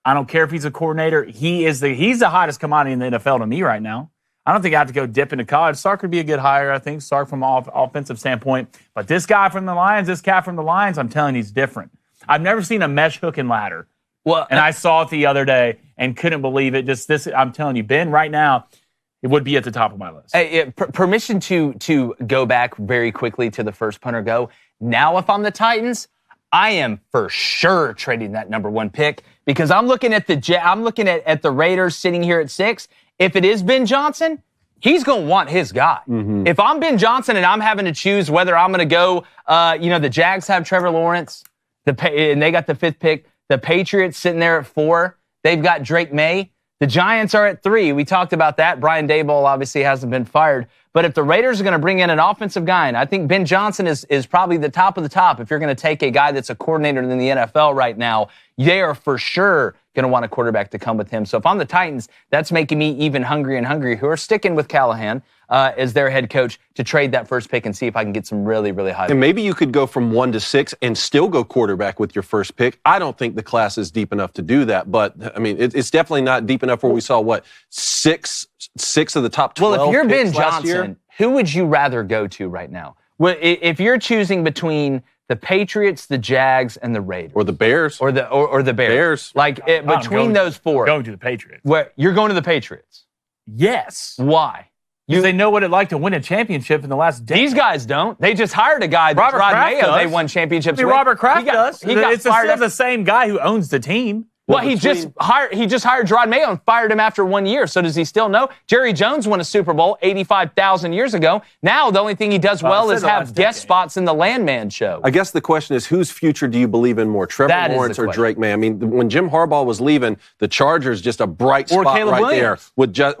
I don't care if he's a coordinator. He's the hottest commodity in the NFL to me right now. I don't think I have to go dip into college. Sark would be a good hire, I think. Sark from an offensive standpoint. But this guy from the Lions, this cat from the Lions, I'm telling you, he's different. I've never seen a mesh hook and ladder. Well, and I saw it the other day and couldn't believe it. Just this, I'm telling you, Ben, right now, it would be at the top of my list. Hey, permission to go back very quickly to the first punter go. Now, if I'm the Titans, I am for sure trading that number 1 pick because I'm looking at the Raiders sitting here at 6. If it is Ben Johnson, he's going to want his guy. Mm-hmm. If I'm Ben Johnson and I'm having to choose whether I'm going to go, the Jags have Trevor Lawrence, and they got the 5th pick. The Patriots sitting there at 4. They've got Drake May. The Giants are at 3. We talked about that. Brian Daboll obviously hasn't been fired. But if the Raiders are going to bring in an offensive guy, and I think Ben Johnson is probably the top of the top. If you're going to take a guy that's a coordinator in the NFL right now, they are for sure going to want a quarterback to come with him. So if I'm the Titans, that's making me even hungrier and hungrier, who are sticking with Callahan as their head coach to trade that first pick and see if I can get some really, really high. And maybe you could go from 1 to 6 and still go quarterback with your first pick. I don't think the class is deep enough to do that, but I mean, it's definitely not deep enough where we saw six of the top 12 Well, if you're Ben picks last year? Johnson, who would you rather go to right now? Well, if you're choosing between the Patriots, the Jags, and the Raiders, or the Bears, or the Bears, like between those 4, going to the Patriots. Where you're going to the Patriots? Yes. Why? Because they know what it's like to win a championship in the last decade. These guys don't. They just hired a guy that's Rod Mayo. They won championships with. Robert Kraft does. It's still the same guy who owns the team. Well, he just hired Rod Mayo and fired him after 1 year. So does he still know? Jerry Jones won a Super Bowl 85,000 years ago. Now the only thing he does well is have guest spots in the Landman show. I guess the question is, whose future do you believe in more, Trevor Lawrence or Drake May? I mean, when Jim Harbaugh was leaving, the Chargers just a bright spot Caleb right Williams. there.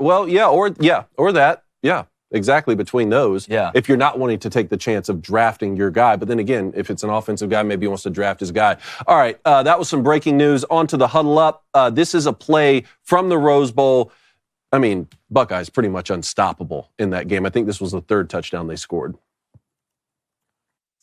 Or that. Yeah. Exactly, between those. Yeah. If you're not wanting to take the chance of drafting your guy. But then again, if it's an offensive guy, maybe he wants to draft his guy. All right, that was some breaking news. On to the Huddle Up. This is a play from the Rose Bowl. I mean, Buckeyes pretty much unstoppable in that game. I think this was the 3rd touchdown they scored.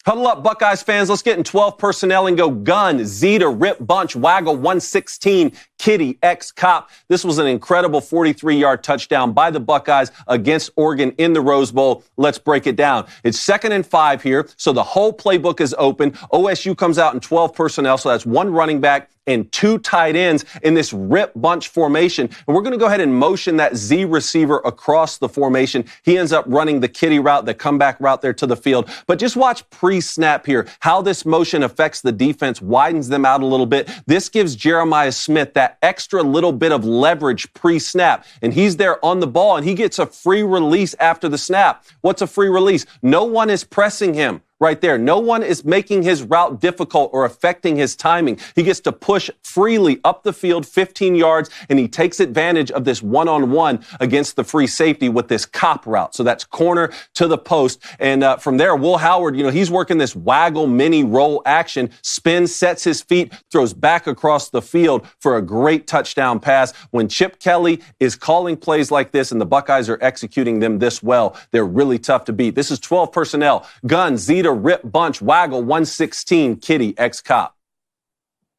Huddle up, Buckeyes fans. Let's get in 12 personnel and go gun, Z to rip bunch, waggle 116, kitty, X cop. This was an incredible 43-yard touchdown by the Buckeyes against Oregon in the Rose Bowl. Let's break it down. It's 2nd and 5 here, so the whole playbook is open. OSU comes out in 12 personnel, so that's 1 running back and 2 tight ends in this rip bunch formation. And we're going to go ahead and motion that Z receiver across the formation. He ends up running the kitty route, the comeback route there to the field. But just watch pre-snap here, how this motion affects the defense, widens them out a little bit. This gives Jeremiah Smith that extra little bit of leverage pre-snap. And he's there on the ball, and he gets a free release after the snap. What's a free release? No one is pressing him. Right there. No one is making his route difficult or affecting his timing. He gets to push freely up the field 15 yards, and he takes advantage of this one-on-one against the free safety with this cop route. So that's corner to the post. And from there, Will Howard, he's working this waggle mini roll action, spins, sets his feet, throws back across the field for a great touchdown pass. When Chip Kelly is calling plays like this and the Buckeyes are executing them this well, they're really tough to beat. This is 12 personnel. Gun, Z to rip bunch, waggle 116, kitty, X cop.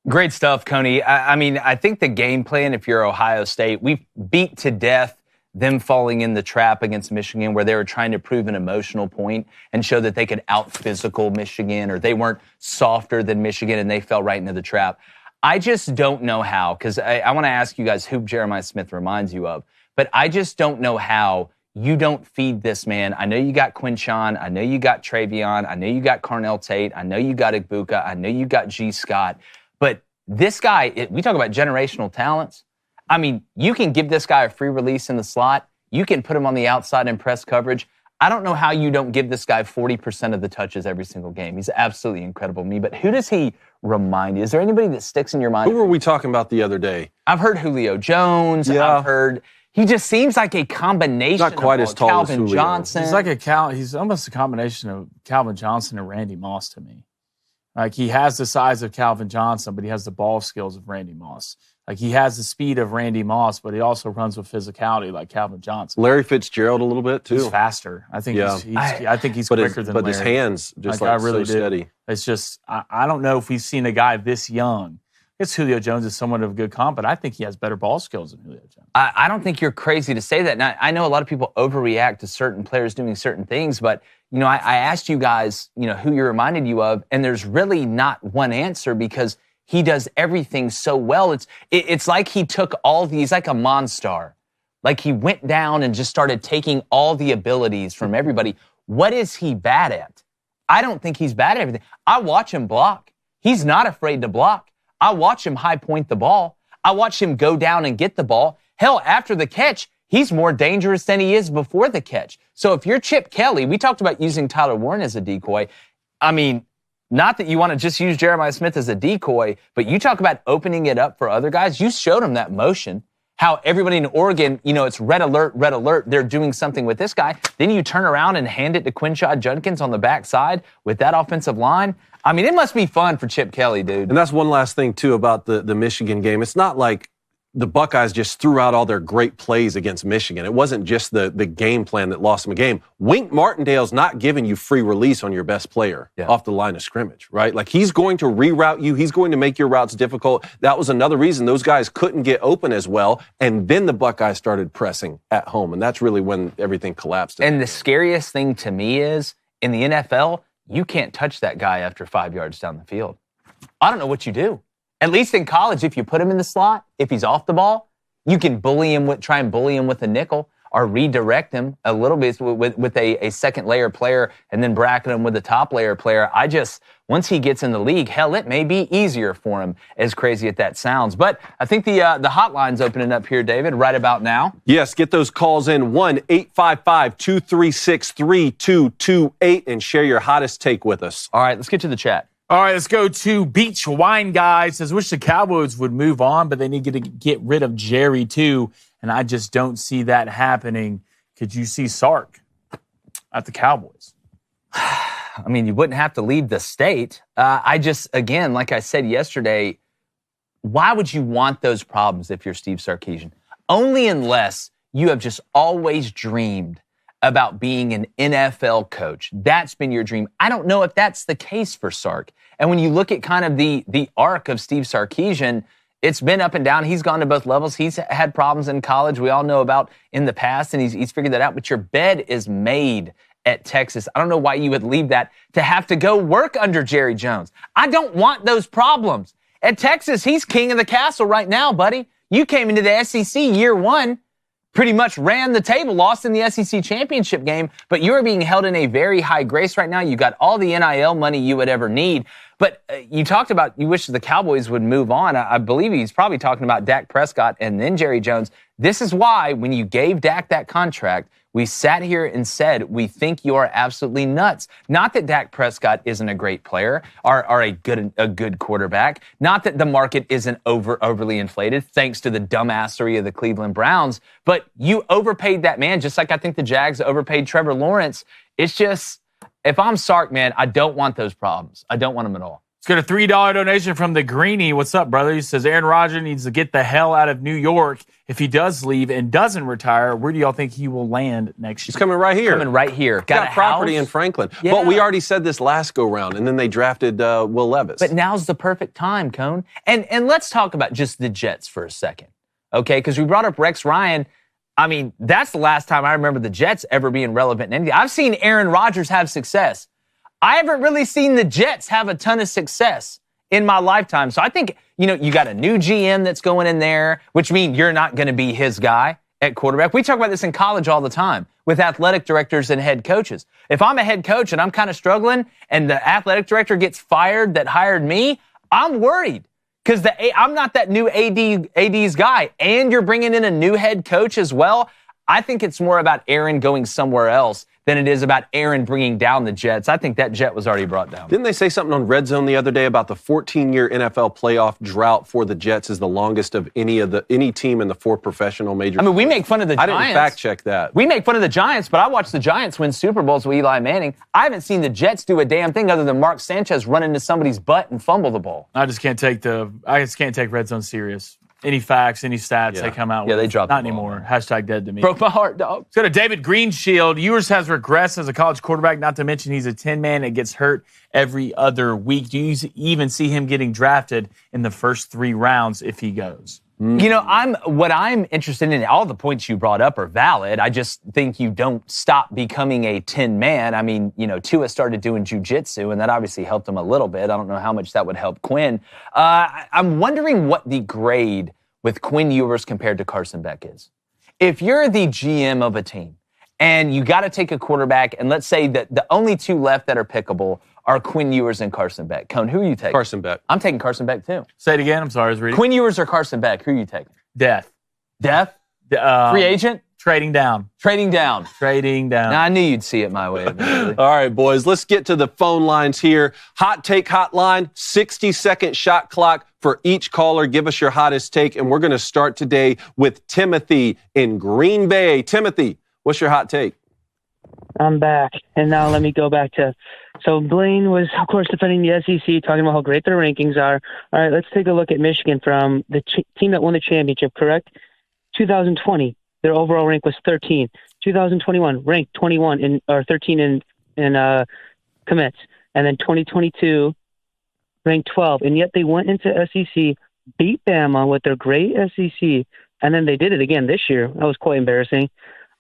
Great stuff, Coney. I think the game plan, if you're Ohio State, we beat to death them falling in the trap against Michigan where they were trying to prove an emotional point and show that they could out-physical Michigan or they weren't softer than Michigan and they fell right into the trap. I just don't know how, because I want to ask you guys who Jeremiah Smith reminds you of, but I just don't know how you don't feed this man. I know you got Quinshon. I know you got Travion. I know you got Carnell Tate. I know you got Igbuka. I know you got G. Scott. But this guy, we talk about generational talents. I mean, you can give this guy a free release in the slot. You can put him on the outside in press coverage. I don't know how you don't give this guy 40% of the touches every single game. He's absolutely incredible to me. But who does he remind you? Is there anybody that sticks in your mind? Who were we talking about the other day? I've heard Julio Jones. Yeah. I've heard... He just seems like a combination Not quite of as tall Calvin as Julio. Johnson. He's almost a combination of Calvin Johnson and Randy Moss to me. Like, he has the size of Calvin Johnson, but he has the ball skills of Randy Moss. Like, he has the speed of Randy Moss, but he also runs with physicality like Calvin Johnson. Larry Fitzgerald a little bit, too. He's faster. I think he's quicker than Larry. But his hands just I really so steady. It's just, I don't know if we've seen a guy this young. I guess Julio Jones is somewhat of a good comp, but I think he has better ball skills than Julio Jones. I don't think you're crazy to say that. Now, I know a lot of people overreact to certain players doing certain things, but, I asked you guys, who you reminded you of, and there's really not one answer because he does everything so well. It's like he took he's like a Monstar. Like he went down and just started taking all the abilities from everybody. What is he bad at? I don't think he's bad at everything. I watch him block. He's not afraid to block. I watch him high point the ball. I watch him go down and get the ball. Hell, after the catch, he's more dangerous than he is before the catch. So if you're Chip Kelly, we talked about using Tyler Warren as a decoy. I mean, not that you want to just use Jeremiah Smith as a decoy, but you talk about opening it up for other guys. You showed him that motion, how everybody in Oregon, it's red alert. They're doing something with this guy. Then you turn around and hand it to Quinshad Judkins on the backside with that offensive line. I mean, it must be fun for Chip Kelly, dude. And that's one last thing, too, about the Michigan game. It's not like the Buckeyes just threw out all their great plays against Michigan. It wasn't just the game plan that lost them a game. Wink Martindale's not giving you free release on your best player off the line of scrimmage, right? Like, he's going to reroute you. He's going to make your routes difficult. That was another reason those guys couldn't get open as well. And then the Buckeyes started pressing at home. And that's really when everything collapsed. And the scariest thing to me is, in the NFL, you can't touch that guy after 5 yards down the field. I don't know what you do. At least in college, if you put him in the slot, if he's off the ball, you can try and bully him with a nickel or redirect him a little bit with a second layer player and then bracket him with a top layer player. Once he gets in the league, hell, it may be easier for him, as crazy as that sounds. But I think the hotline's opening up here, David, right about now. Yes, get those calls in, 1-855-236-3228, and share your hottest take with us. All right, let's get to the chat. All right, let's go to Beach Wine Guy. Says, wish the Cowboys would move on, but they need to get rid of Jerry, too. And I just don't see that happening. Could you see Sark at the Cowboys? I mean, you wouldn't have to leave the state. Again, like I said yesterday, why would you want those problems if you're Steve Sarkisian? Only unless you have just always dreamed about being an NFL coach. That's been your dream. I don't know if that's the case for Sark. And when you look at kind of the arc of Steve Sarkisian, it's been up and down. He's gone to both levels. He's had problems in college we all know about in the past, and he's figured that out. But your bed is made at Texas. I don't know why you would leave that to have to go work under Jerry Jones. I don't want those problems. At Texas, he's king of the castle right now, buddy. You came into the SEC year one, pretty much ran the table, lost in the SEC championship game, but you are being held in a very high grace right now. You got all the NIL money you would ever need. But you talked about you wish the Cowboys would move on. I believe he's probably talking about Dak Prescott and then Jerry Jones. This is why when you gave Dak that contract, we sat here and said, we think you are absolutely nuts. Not that Dak Prescott isn't a great player or a good quarterback. Not that the market isn't overly inflated, thanks to the dumbassery of the Cleveland Browns. But you overpaid that man, just like I think the Jags overpaid Trevor Lawrence. It's just, if I'm Sark, man, I don't want those problems. I don't want them at all. Let's get a $3 donation from the Greenie. What's up, brother? He says, Aaron Rodgers needs to get the hell out of New York. If he does leave and doesn't retire, where do y'all think he will land next year? He's coming right here. Coming right here. Got property in Franklin. Yeah. But we already said this last go-round, and then they drafted Will Levis. But now's the perfect time, Cone. And let's talk about just the Jets for a second, okay? Because we brought up Rex Ryan. I mean, that's the last time I remember the Jets ever being relevant in anything. I've seen Aaron Rodgers have success. I haven't really seen the Jets have a ton of success in my lifetime. So I think, you got a new GM that's going in there, which means you're not going to be his guy at quarterback. We talk about this in college all the time with athletic directors and head coaches. If I'm a head coach and I'm kind of struggling and the athletic director gets fired that hired me, I'm worried because I'm not that new AD's guy. And you're bringing in a new head coach as well. I think it's more about Aaron going somewhere else than it is about Aaron bringing down the Jets. I think that jet was already brought down. Didn't they say something on Red Zone the other day about the 14-year NFL playoff drought for the Jets is the longest of any team in the 4 professional major? I mean, we make fun of the Giants. I didn't fact check that. We make fun of the Giants, but I watched the Giants win Super Bowls with Eli Manning. I haven't seen the Jets do a damn thing other than Mark Sanchez run into somebody's butt and fumble the ball. I just can't take Red Zone serious. Any facts, any stats they come out with. Yeah, they dropped Not the ball, anymore. Hashtag dead to me. Broke my heart, dog. Let's go to David Greenshield. Ewers has regressed as a college quarterback, not to mention he's a 10-man that gets hurt every other week. Do you even see him getting drafted in the first 3 rounds if he goes? You know, what I'm interested in, all the points you brought up are valid. I just think you don't stop becoming a 10-man. I mean, you know, Tua started doing jiu-jitsu, and that obviously helped him a little bit. I don't know how much that would help Quinn. I'm wondering what the grade with Quinn Ewers compared to Carson Beck is. If you're the GM of a team, and you got to take a quarterback, and let's say that the only 2 left that are pickable are Quinn Ewers and Carson Beck. Cone, who are you taking? Carson Beck. I'm taking Carson Beck, too. Say it again. I'm sorry, I was reading. Quinn Ewers or Carson Beck, who are you taking? Death. Free agent? Trading down. Now, I knew you'd see it my way eventually. All right, boys, let's get to the phone lines here. Hot Take Hotline, 60-second shot clock for each caller. Give us your hottest take, and we're going to start today with Timothy in Green Bay. Timothy, what's your hot take? I'm back, and now let me go back to so Blaine was, of course, defending the SEC, talking about how great their rankings are. All right, let's take a look at Michigan from the team that won the championship, correct? 2020, their overall rank was 13. 2021, ranked 21 or 13 in commits. And then 2022, ranked 12. And yet they went into SEC, beat Bama with their great SEC, and then they did it again this year. That was quite embarrassing.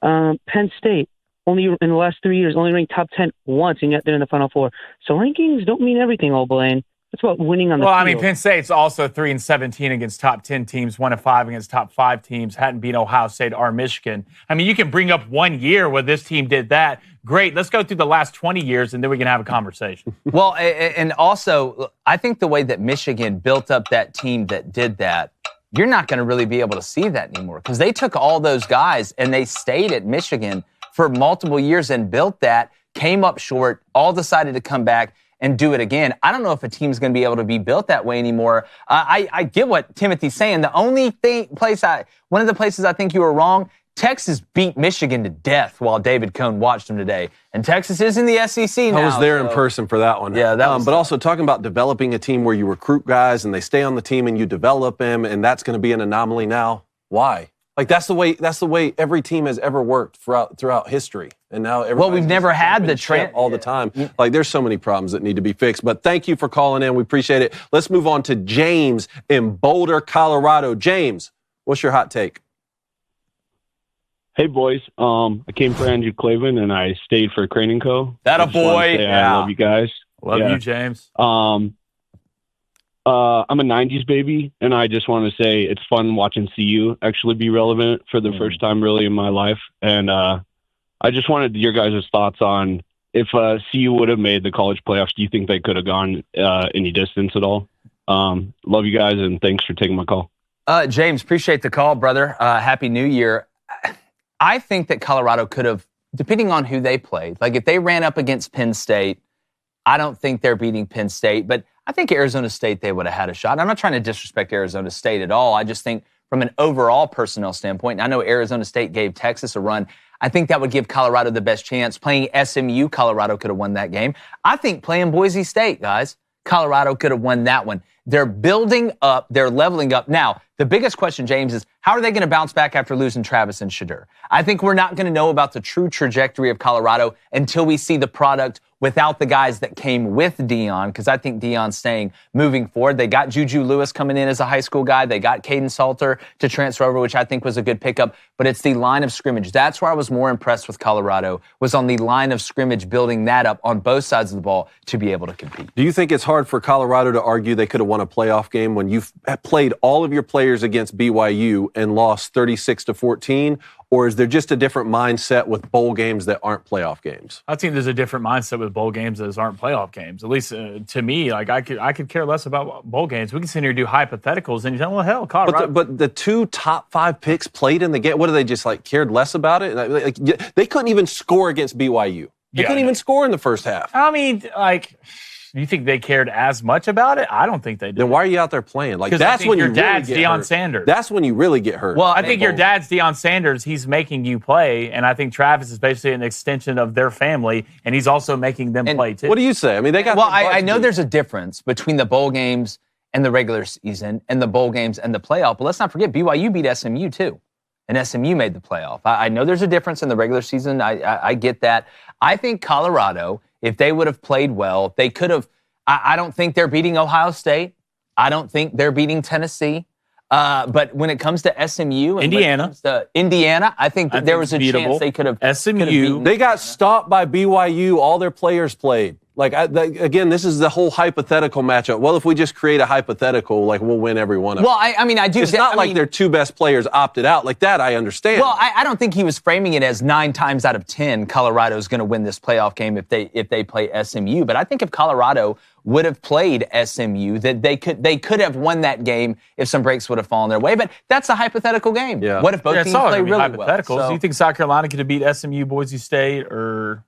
Penn State, only in the last 3 years, only ranked top 10 once, and yet they're in the Final Four. So rankings don't mean everything, old Blaine. It's about winning on the field. Well, I mean, Penn State's also 3-17 against top 10 teams, 1-5 against top 5 teams, hadn't beat Ohio State or Michigan. I mean, you can bring up 1 year where this team did that. Great. Let's go through the last 20 years, and then we can have a conversation. Well, and also, I think the way that Michigan built up that team that did that, you're not going to really be able to see that anymore because they took all those guys and they stayed at Michigan for multiple years and built that, came up short, all decided to come back and do it again. I don't know if a team's going to be able to be built that way anymore. I get what Timothy's saying. The only one of the places I think you were wrong, Texas beat Michigan to death while David Cone watched them today. And Texas is in the SEC now. I was there in person for that one. Yeah, that was but also talking about developing a team where you recruit guys and they stay on the team and you develop them, and that's going to be an anomaly now. Why? Like that's the way every team has ever worked throughout history. And now we've never had the trend all the time. Like there's so many problems that need to be fixed. But thank you for calling in. We appreciate it. Let's move on to James in Boulder, Colorado. James, what's your hot take? Hey boys, I came for Andrew Clavin and I stayed for Crain & Co. That a boy. Yeah. I love you guys. Love you, James. I'm a 90s baby, and I just want to say it's fun watching CU actually be relevant for the first time really in my life. And I just wanted your guys' thoughts on if CU would have made the college playoffs, do you think they could have gone any distance at all? Love you guys, and thanks for taking my call. James, appreciate the call, brother. Happy New Year. I think that Colorado could have, depending on who they played, like if they ran up against Penn State, I don't think they're beating Penn State, but I think Arizona State, they would have had a shot. I'm not trying to disrespect Arizona State at all. I just think from an overall personnel standpoint, I know Arizona State gave Texas a run. I think that would give Colorado the best chance. Playing SMU, Colorado could have won that game. I think playing Boise State, guys, Colorado could have won that one. They're building up. They're leveling up. Now, the biggest question, James, is how are they going to bounce back after losing Travis and Shadur? I think we're not going to know about the true trajectory of Colorado until we see the product without the guys that came with Deion, because I think Deion's staying moving forward. They got Juju Lewis coming in as a high school guy. They got Caden Salter to transfer over, which I think was a good pickup. But it's the line of scrimmage. That's where I was more impressed with Colorado, was on the line of scrimmage, building that up on both sides of the ball to be able to compete. Do you think it's hard for Colorado to argue they could have won a playoff game when you've played all of your players against BYU and lost 36-14? Or is there just a different mindset with bowl games that aren't playoff games? I think there's a different mindset with bowl games that aren't playoff games. At least to me, like I could care less about bowl games. We can sit here and do hypotheticals, and you tell, well, hell, Colorado. But the 2 top 5 picks played in the game. What, do they just cared less about it? Like, they couldn't even score against BYU. They couldn't even score in the first half. I mean, you think they cared as much about it? I don't think they did. Then why are you out there playing? That's when your dad's Deion Sanders. That's when you really get hurt. Well, I think your dad's Deion Sanders. He's making you play, and I think Travis is basically an extension of their family, and he's also making them play too. What do you say? I mean, they got. Well, I know there's a difference between the bowl games and the regular season, and the bowl games and the playoff. But let's not forget, BYU beat SMU too, and SMU made the playoff. I know there's a difference in the regular season. I get that. I think Colorado, if they would have played well, they could have. I don't think they're beating Ohio State. I don't think they're beating Tennessee. But when it comes to SMU and Indiana, I think that there was a chance they could have. SMU. They got stopped by BYU. All their players played. Again, this is the whole hypothetical matchup. Well, if we just create a hypothetical, we'll win every one of them. Well, I mean, I do. It's not like their 2 best players opted out. Like that, I understand. Well, I don't think he was framing it as 9 times out of 10 Colorado's going to win this playoff game if they play SMU. But I think if Colorado would have played SMU, that they could have won that game if some breaks would have fallen their way. But that's a hypothetical game. Yeah. What if both teams play really hypotheticals. well? So you think South Carolina could have beat SMU, Boise State, or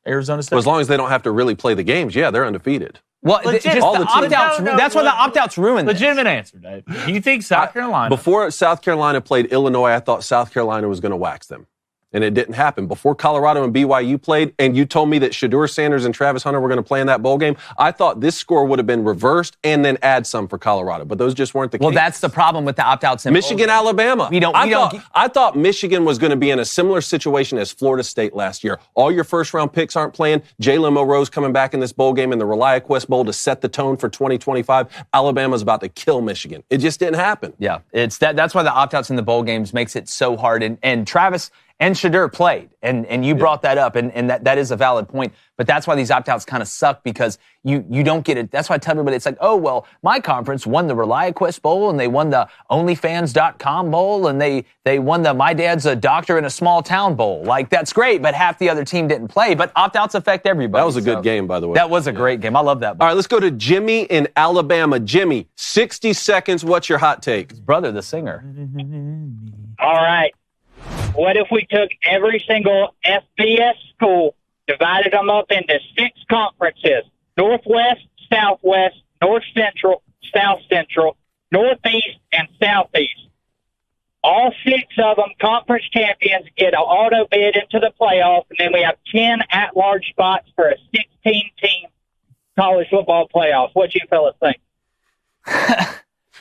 Arizona State? Well, as long as they don't have to really play the games, yeah, they're undefeated. Well, just the opt-outs. That's why the opt-outs ruined this. Legitimate answer, Dave. Do you think South Carolina? Before South Carolina played Illinois, I thought South Carolina was going to wax them. And it didn't happen. Before Colorado and BYU played, and you told me that Shedeur Sanders and Travis Hunter were going to play in that bowl game, I thought this score would have been reversed and then add some for Colorado. But those just weren't the case. Well, that's the problem with the opt-outs in Michigan, Alabama. I thought Michigan was going to be in a similar situation as Florida State last year. All your first-round picks aren't playing. Jalen Monroe's coming back in this bowl game in the ReliaQuest Bowl to set the tone for 2025. Alabama's about to kill Michigan. It just didn't happen. Yeah, that's why the opt-outs in the bowl games makes it so hard. And Travis and Shedeur played, and you brought that up, and that is a valid point. But that's why these opt-outs kind of suck, because you don't get it. That's why I tell everybody, it's like, oh, well, my conference won the ReliaQuest Bowl, and they won the OnlyFans.com Bowl, and they won the My Dad's a Doctor in a Small Town Bowl. That's great, but half the other team didn't play. But opt-outs affect everybody. That was a good game, by the way. That was a great game. I love that bowl. All right, let's go to Jimmy in Alabama. Jimmy, 60 seconds. What's your hot take? His brother, the singer. All right. What if we took every single FBS school, divided them up into 6 conferences: Northwest, Southwest, North Central, South Central, Northeast, and Southeast? All 6 of them, conference champions, get an auto bid into the playoff, and then we have 10 at-large spots for a 16-team college football playoff. What do you fellas think?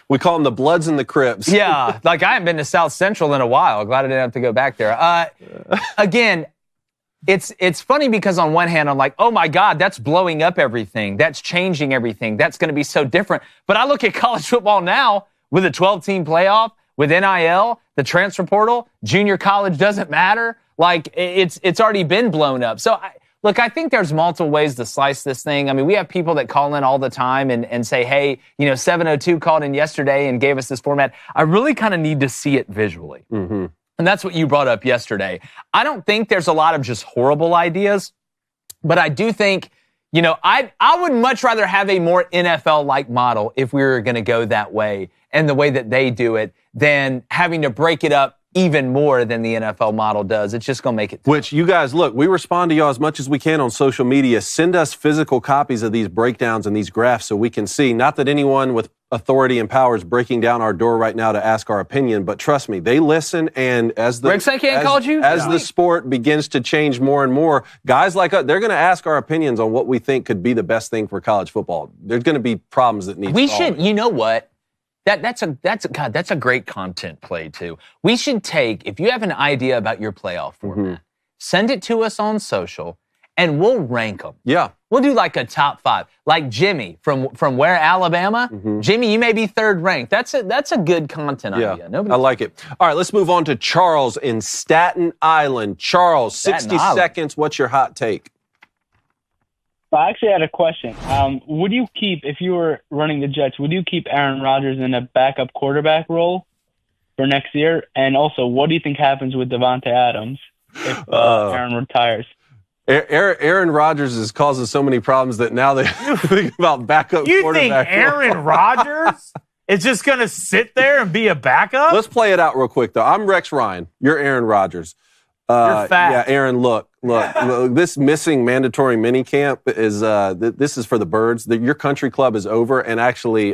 We call them the Bloods and the Crips. Yeah, I haven't been to South Central in a while. Glad I didn't have to go back there. Again, it's funny because on one hand, I'm like, oh my God, that's blowing up everything. That's changing everything. That's going to be so different. But I look at college football now with a 12-team playoff, with NIL, the transfer portal, junior college doesn't matter. It's already been blown up. So Look, I think there's multiple ways to slice this thing. I mean, we have people that call in all the time and say, hey, 702 called in yesterday and gave us this format. I really kind of need to see it visually. Mm-hmm. And that's what you brought up yesterday. I don't think there's a lot of just horrible ideas, but I do think, I would much rather have a more NFL-like model if we were going to go that way and the way that they do it than having to break it up even more than the NFL model does. It's just going to make it tough. Which, you guys, look, we respond to y'all as much as we can on social media. Send us physical copies of these breakdowns and these graphs so we can see. Not that anyone with authority and power is breaking down our door right now to ask our opinion, but trust me, they listen, and as the the sport begins to change more and more, guys like us, they're going to ask our opinions on what we think could be the best thing for college football. There's going to be problems that need solving. You know what? That's a great content play too. We should take, if you have an idea about your playoff format, send it to us on social, and we'll rank them. Yeah, we'll do like a top 5, like Jimmy from where Alabama. Jimmy, you may be 3rd ranked. That's a good content idea. I like it. All right, let's move on to Charles in Staten Island. Charles, 60 seconds. What's your hot take? I actually had a question. Would you keep, if you were running the Jets, would you keep Aaron Rodgers in a backup quarterback role for next year? And also, what do you think happens with Devontae Adams if Aaron retires? Aaron Rodgers is causing so many problems that now they think about backup quarterback. You think Aaron Rodgers is just going to sit there and be a backup? Let's play it out real quick, though. I'm Rex Ryan. You're Aaron Rodgers. You're fat. Yeah, Aaron, look. This missing mandatory minicamp is this is for the birds. Your country club is over, and actually,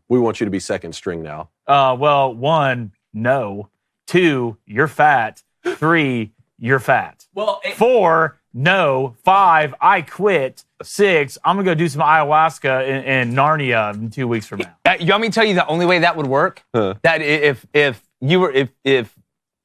we want you to be second string now. Well, 1, no. 2, you're fat. 3, you're fat. 4, no. 5, I quit. 6, I'm gonna go do some ayahuasca in Narnia in 2 weeks from now. You want me to tell you the only way that would work? That if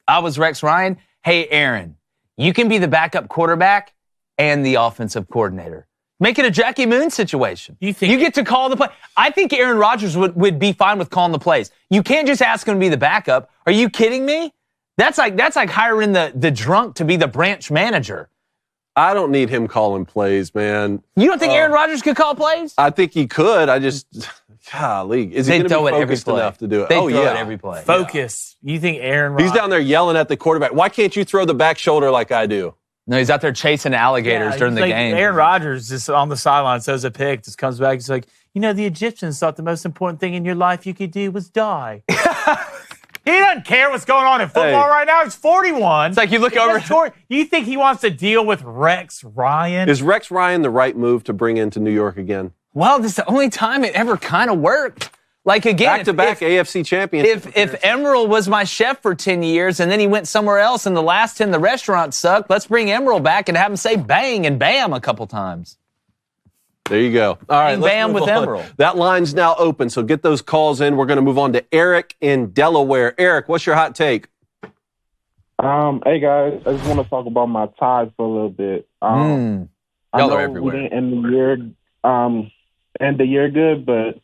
I was Rex Ryan, hey Aaron, you can be the backup quarterback and the offensive coordinator. Make it a Jackie Moon situation. You get to call the play. I think Aaron Rodgers would be fine with calling the plays. You can't just ask him to be the backup. Are you kidding me? That's like hiring the drunk to be the branch manager. I don't need him calling plays, man. You don't think Aaron Rodgers could call plays? I think he could. Golly. Is he going to be focused enough to do it? They throw it every play. Focus. Yeah. You think Aaron Rodgers... He's down there yelling at the quarterback. Why can't you throw the back shoulder like I do? No, he's out there chasing alligators during the game. Aaron Rodgers just on the sideline throws a pick, just comes back. He's like, the Egyptians thought the most important thing in your life you could do was die. He doesn't care what's going on in football right now. He's 41. It's like you look over... You think he wants to deal with Rex Ryan? Is Rex Ryan the right move to bring into New York again? Well, this is the only time it ever kind of worked. Like, again, back-to-back AFC champions. If Emerald was my chef for 10 years and then he went somewhere else and the last 10 the restaurant sucked, let's bring Emerald back and have him say bang and bam a couple times. There you go. All right, bam with Emerald. That line's now open, so get those calls in. We're going to move on to Eric in Delaware. Eric, what's your hot take? Hey, guys. I just want to talk about my ties for a little bit. Y'all are everywhere. We didn't end the year good, but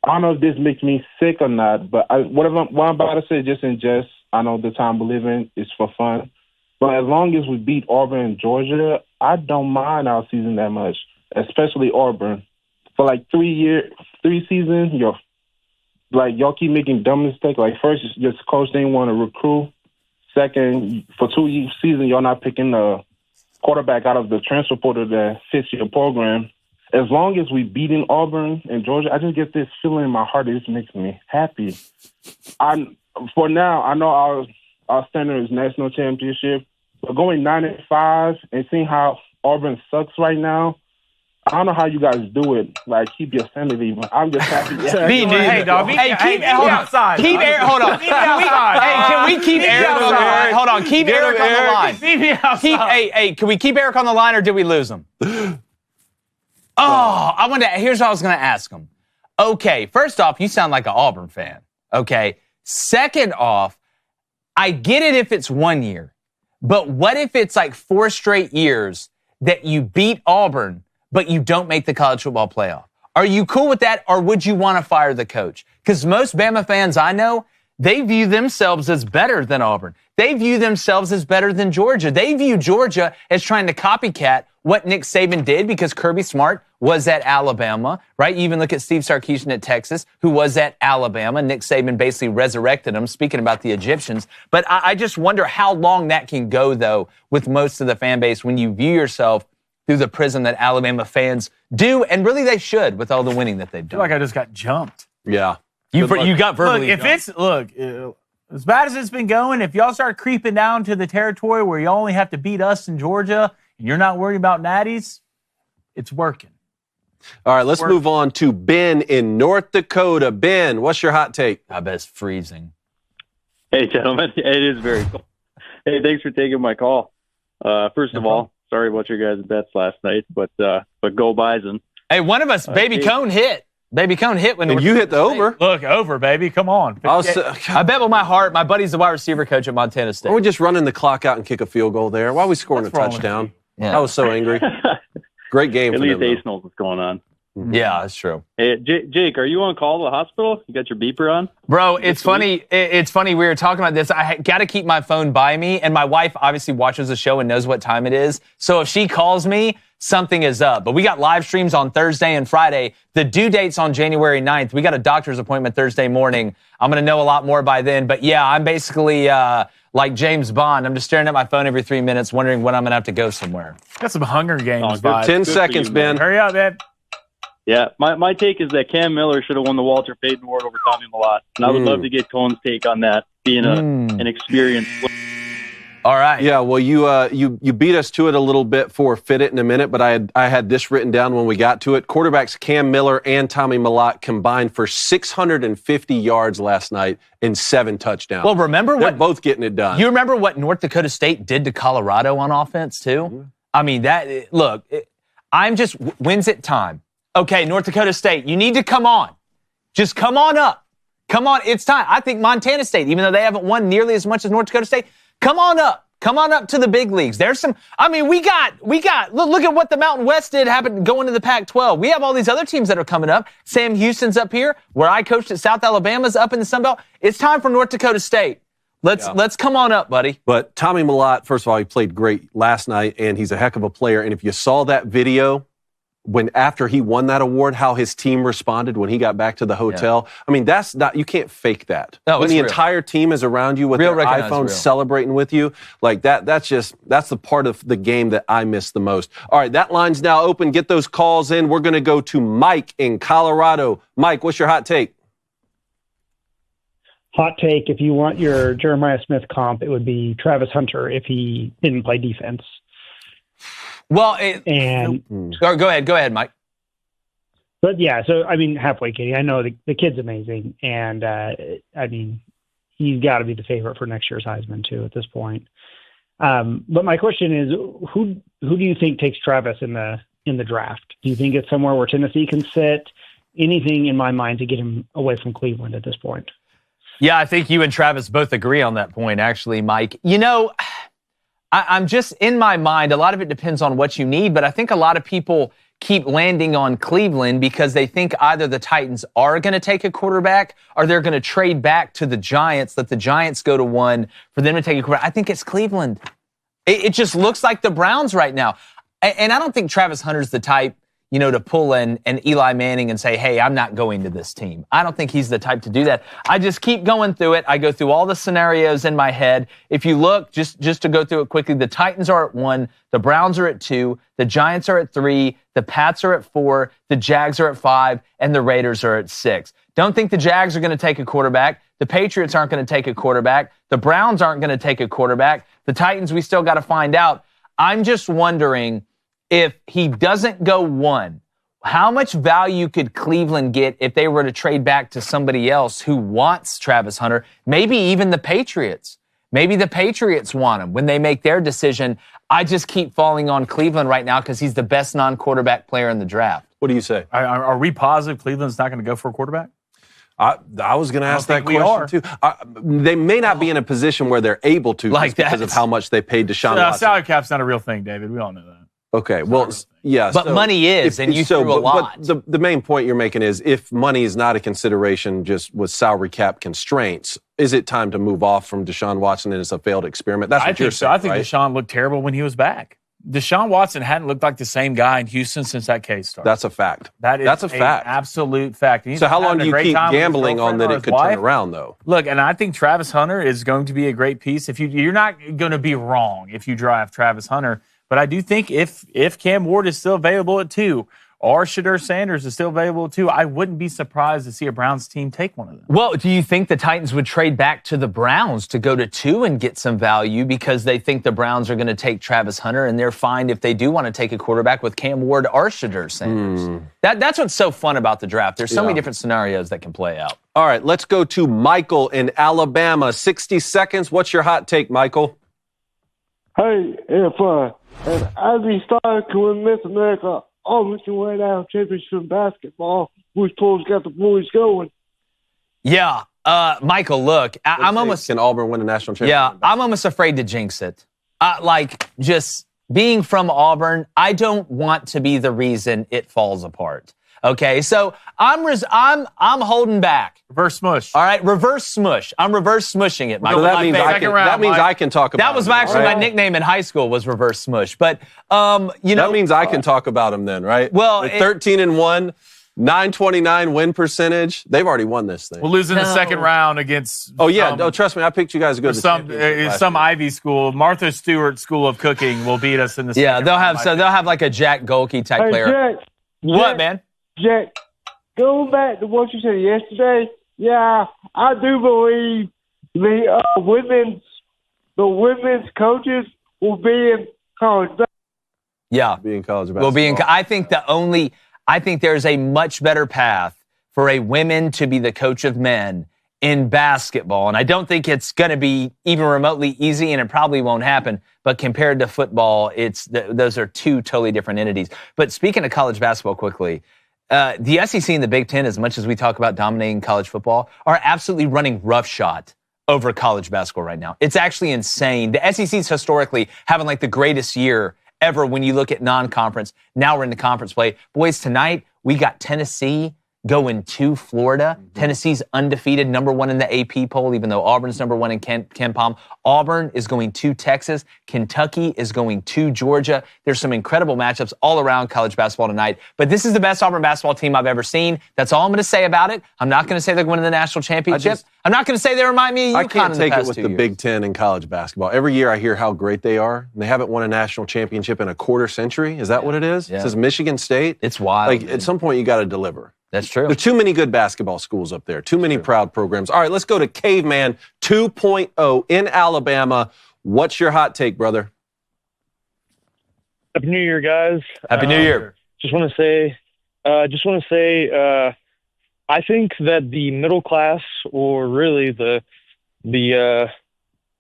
I don't know if this makes me sick or not. But what I'm about to say, just in jest, I know the time we live in is for fun. But as long as we beat Auburn and Georgia, I don't mind our season that much, especially Auburn. For like 3 seasons, y'all keep making dumb mistakes. Like first, your coach didn't want to recruit. Second, for 2 seasons, y'all not picking a quarterback out of the transfer portal that fits your program. As long as we beating Auburn and Georgia, I just get this feeling in my heart that just makes me happy. For now, I know our standard is national championship, but going 9-5 and seeing how Auburn sucks right now, I don't know how you guys do it. Like, keep your sanity. But I'm just happy. Hey, dog. Keep outside. Keep Eric. Hold on. Can we keep Eric on the line? Hold on. Keep Eric on the line. Keep me outside. Can we keep Eric on the line, or did we lose him? Here's what I was going to ask him. Okay, first off, you sound like an Auburn fan. Okay. Second off, I get it if it's 1 year, but what if it's like 4 straight years that you beat Auburn, but you don't make the college football playoff? Are you cool with that, or would you want to fire the coach? Because most Bama fans I know, they view themselves as better than Auburn. They view themselves as better than Georgia. They view Georgia as trying to copycat what Nick Saban did because Kirby Smart was at Alabama, right? You even look at Steve Sarkisian at Texas, who was at Alabama. Nick Saban basically resurrected him, speaking about the Egyptians. But I just wonder how long that can go, though, with most of the fan base when you view yourself through the prism that Alabama fans do, and really they should with all the winning that they've done. I feel like I just got jumped. Yeah. You got verbally jumped. As bad as it's been going, if y'all start creeping down to the territory where you only have to beat us in Georgia and you're not worried about natties, it's working. All right, let's move on to Ben in North Dakota. Ben, what's your hot take? I bet it's freezing. Hey, gentlemen. It is very cold. Hey, thanks for taking my call. First of all, sorry about your guys' bets last night, but go Bison. Hey, one of us, Baby Cone hit. Baby Cone hit when you hit the over. Look, over, baby. Come on. I bet with my heart, my buddy's the wide receiver coach at Montana State. Are we just running the clock out and kick a field goal there? Why are we scoring a touchdown? Yeah. I was so angry. Great game. At least Ace knows what's going on. Yeah, that's true. Hey, Jake, are you on call to the hospital? You got your beeper on? Bro, it's funny. It's funny. We were talking about this. I got to keep my phone by me, and my wife obviously watches the show and knows what time it is. So if she calls me, something is up. But we got live streams on Thursday and Friday. The due date's on January 9th. We got a doctor's appointment Thursday morning. I'm going to know a lot more by then. But yeah, I'm basically like James Bond. I'm just staring at my phone every 3 minutes, wondering when I'm going to have to go somewhere. Got some Hunger Games vibes. 10 seconds, Ben. Hurry up, man. Yeah, my take is that Cam Miller should have won the Walter Payton Award over Tommy Millott. And I would love to get Cohen's take on that, being an experienced player. All right. Yeah, well, you beat us to it a little bit for Fit It in a minute, but I had this written down when we got to it. Quarterbacks Cam Miller and Tommy Millott combined for 650 yards last night and 7 touchdowns. Well, They're both getting it done. You remember what North Dakota State did to Colorado on offense, too? Mm-hmm. I mean, when's it time? Okay, North Dakota State, you need to come on. Just come on up. Come on, it's time. I think Montana State, even though they haven't won nearly as much as North Dakota State, come on up. Come on up to the big leagues. There's some, I mean, we got, look at what the Mountain West did happen going to the Pac-12. We have all these other teams that are coming up. Sam Houston's up here, where I coached at South Alabama's up in the Sun Belt. It's time for North Dakota State. Let's come on up, buddy. But Tommy Millott, first of all, he played great last night, and he's a heck of a player. And if you saw that video, after he won that award, how his team responded when he got back to the hotel. Yeah. I mean, that's not, you can't fake that. No, when the real. Entire team is around you with their iPhones celebrating with you, like that's the part of the game that I miss the most. All right, that line's now open. Get those calls in. We're going to go to Mike in Colorado. Mike, what's your hot take? Hot take, if you want your Jeremiah Smith comp, it would be Travis Hunter if he didn't play defense. Well, go ahead, Mike. But yeah, so I mean, halfway kidding. I know the kid's amazing, and I mean, he's got to be the favorite for next year's Heisman too at this point. But my question is, who do you think takes Travis in the draft? Do you think it's somewhere where Tennessee can sit? Anything in my mind to get him away from Cleveland at this point? Yeah, I think you and Travis both agree on that point, actually, Mike. You know, I'm just, in my mind, a lot of it depends on what you need, but I think a lot of people keep landing on Cleveland because they think either the Titans are going to take a quarterback or they're going to trade back to the Giants, let the Giants go to one for them to take a quarterback. I think it's Cleveland. It just looks like the Browns right now. And I don't think Travis Hunter's the type, you know, to pull in an Eli Manning and say, hey, I'm not going to this team. I don't think he's the type to do that. I just keep going through it. I go through all the scenarios in my head. If you look, just to go through it quickly, the Titans are at 1, the Browns are at 2, the Giants are at 3, the Pats are at 4, the Jags are at 5, and the Raiders are at 6. Don't think the Jags are going to take a quarterback. The Patriots aren't going to take a quarterback. The Browns aren't going to take a quarterback. The Titans, we still got to find out. I'm just wondering, if he doesn't go 1, how much value could Cleveland get if they were to trade back to somebody else who wants Travis Hunter? Maybe even the Patriots. Maybe the Patriots want him when they make their decision. I just keep falling on Cleveland right now because he's the best non-quarterback player in the draft. What do you say? Are we positive Cleveland's not going to go for a quarterback? I was going to ask that question, too. They may not be in a position where they're able to because of how much they paid Deshaun Watson. Salary cap's not a real thing, David. We all know that. Okay, well, yeah. But money is, and you threw a lot. But the main point you're making is if money is not a consideration just with salary cap constraints, is it time to move off from Deshaun Watson and it's a failed experiment? That's what you're saying, I think Deshaun looked terrible when he was back. Deshaun Watson hadn't looked like the same guy in Houston since that case started. That's a fact. That's a fact. Absolute fact. So how long do you keep gambling on that it could turn around, though? Look, and I think Travis Hunter is going to be a great piece. You're not going to be wrong if you draft Travis Hunter. But I do think if Cam Ward is still available at 2 or Shedeur Sanders is still available at 2, I wouldn't be surprised to see a Browns team take one of them. Well, do you think the Titans would trade back to the Browns to go to 2 and get some value because they think the Browns are going to take Travis Hunter and they're fine if they do want to take a quarterback with Cam Ward or Shedeur Sanders? That's what's so fun about the draft. There's so many different scenarios that can play out. All right, let's go to Michael in Alabama. 60 seconds. What's your hot take, Michael? Hey, if as we start to Miss America, Auburn can win out championship basketball. Which pulls got the boys going? Yeah, Michael, look, I'm almost... Can Auburn win a national championship? Yeah, I'm almost afraid to jinx it. Just being from Auburn, I don't want to be the reason it falls apart. Okay, so I'm holding back. Reverse smush. All right, reverse smush. I'm reverse smushing it. So that means I can talk about. That was actually my nickname in high school was reverse smush. But that means I can talk about him then, right? Well, 13-1. 929 win percentage. They've already won this thing. We'll lose in the second round against. Oh yeah, trust me, I picked you guys to go to some Ivy school. Martha Stewart School of Cooking will beat us in the. Yeah, they'll have like a Jack Golke type player. Jack, what, man? Jack, going back to what you said yesterday. Yeah, I do believe the women's coaches will be in college basketball. Yeah, be in college basketball. Will be in. I think there's a much better path for a women to be the coach of men in basketball. And I don't think it's going to be even remotely easy, and it probably won't happen. But compared to football, those are two totally different entities. But speaking of college basketball quickly, the SEC and the Big Ten, as much as we talk about dominating college football, are absolutely running roughshod over college basketball right now. It's actually insane. The SEC's historically having like the greatest year ever when you look at non-conference. Now we're in the conference play. Boys, tonight we got Tennessee going to Florida. Mm-hmm. Tennessee's undefeated, #1 in the AP poll, even though Auburn's #1 in KenPom. Auburn is going to Texas. Kentucky is going to Georgia. There's some incredible matchups all around college basketball tonight. But this is the best Auburn basketball team I've ever seen. That's all I'm going to say about it. I'm not going to say they're winning the national championship. I'm not going to say they remind me of UConn I can't in the take past it with 2 the years. Big Ten in college basketball. Every year I hear how great they are, and they haven't won a national championship in a quarter century. Is that what it is? Yeah. It says Michigan State. It's wild. Like, at some point, you got to deliver. That's true. There's too many good basketball schools up there. Too many proud programs. All right, let's go to Caveman 2.0 in Alabama. What's your hot take, brother? Happy New Year, guys. Happy New Year. Just want to say, I think that the middle class, or really the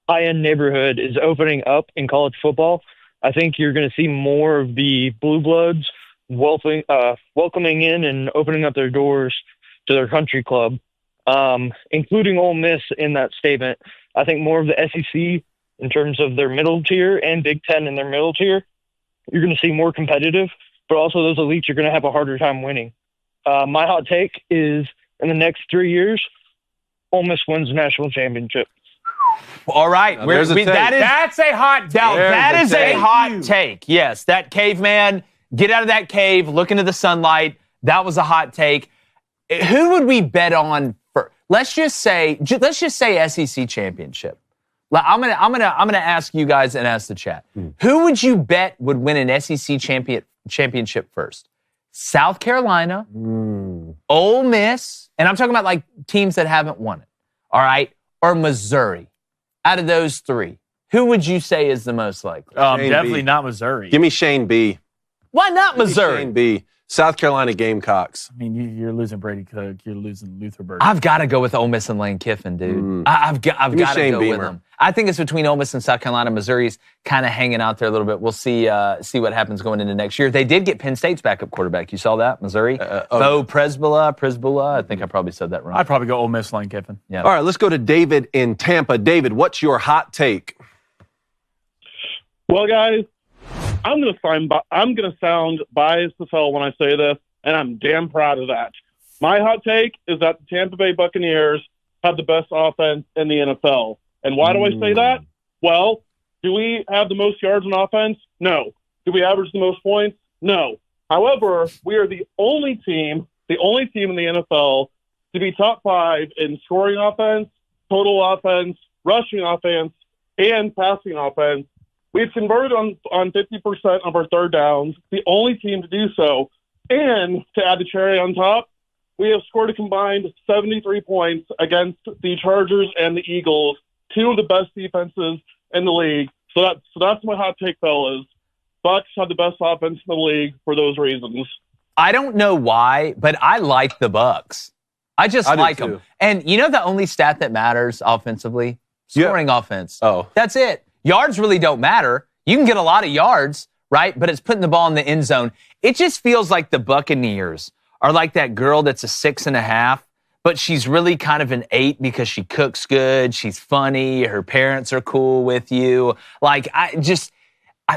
high-end neighborhood, is opening up in college football. I think you're going to see more of the blue bloods welcoming in and opening up their doors to their country club, including Ole Miss in that statement. I think more of the SEC in terms of their middle tier and Big Ten in their middle tier, you're going to see more competitive, but also those elites are going to have a harder time winning. My hot take is in the next 3 years, Ole Miss wins the national championship. All right. That's a hot take. That is a hot take. Yes, that Caveman, get out of that cave, look into the sunlight. That was a hot take. Who would we bet on for? Let's just say SEC championship. I'm gonna ask you guys and ask the chat. Who would you bet would win an SEC championship first? South Carolina, Ole Miss, and I'm talking about like teams that haven't won it. All right, or Missouri. Out of those three, who would you say is the most likely? Definitely not Missouri. Give me Shane B. Why not Missouri? Shane B. South Carolina Gamecocks. I mean, you're losing Brady Cook. You're losing Luther Burden. I've got to go with Ole Miss and Lane Kiffin, dude. I've got to go with them. I think it's between Ole Miss and South Carolina. Missouri's kind of hanging out there a little bit. We'll see what happens going into next year. They did get Penn State's backup quarterback. You saw that, Missouri? Bo Presbula. I think I probably said that wrong. I'd probably go Ole Miss, Lane Kiffin. Yeah. All right, let's go to David in Tampa. David, what's your hot take? Well, guys, I'm going to sound biased as hell when I say this, and I'm damn proud of that. My hot take is that the Tampa Bay Buccaneers have the best offense in the NFL. And why do I say that? Well, do we have the most yards on offense? No. Do we average the most points? No. However, we are the only team in the NFL to be top 5 in scoring offense, total offense, rushing offense, and passing offense. We've converted on 50% of our third downs, the only team to do so. And to add the cherry on top, we have scored a combined 73 points against the Chargers and the Eagles, 2 of the best defenses in the league. So that's my hot take, fellas. Bucs have the best offense in the league for those reasons. I don't know why, but I like the Bucs. I like them. And you know the only stat that matters offensively? Scoring offense. Oh. That's it. Yards really don't matter. You can get a lot of yards, right? But it's putting the ball in the end zone. It just feels like the Buccaneers are like that girl that's a 6.5, but she's really kind of an 8 because she cooks good. She's funny. Her parents are cool with you. Like,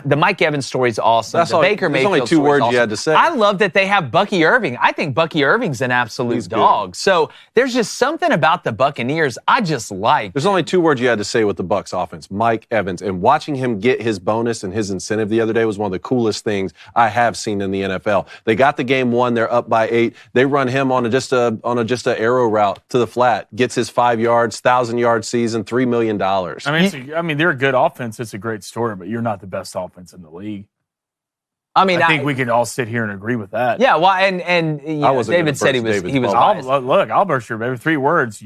The Mike Evans story is awesome. That's the all, Baker there's Mayfield only two story is words awesome. you had to say. I love that they have Bucky Irving. I think Bucky Irving's an absolute dog. So there's just something about the Buccaneers I just like. There's only two words you had to say with the Bucs offense, Mike Evans. And watching him get his bonus and his incentive the other day was one of the coolest things I have seen in the NFL. They got the game won. They're up by 8. They run him on just a arrow route to the flat. Gets his 5 yards, 1,000-yard season, $3 million. I mean, they're a good offense. It's a great story, but you're not the best offense in the league. I think we can all sit here and agree with that. Yeah, well, and you know, David said he was biased. Look, I'll burst your baby. 3 words.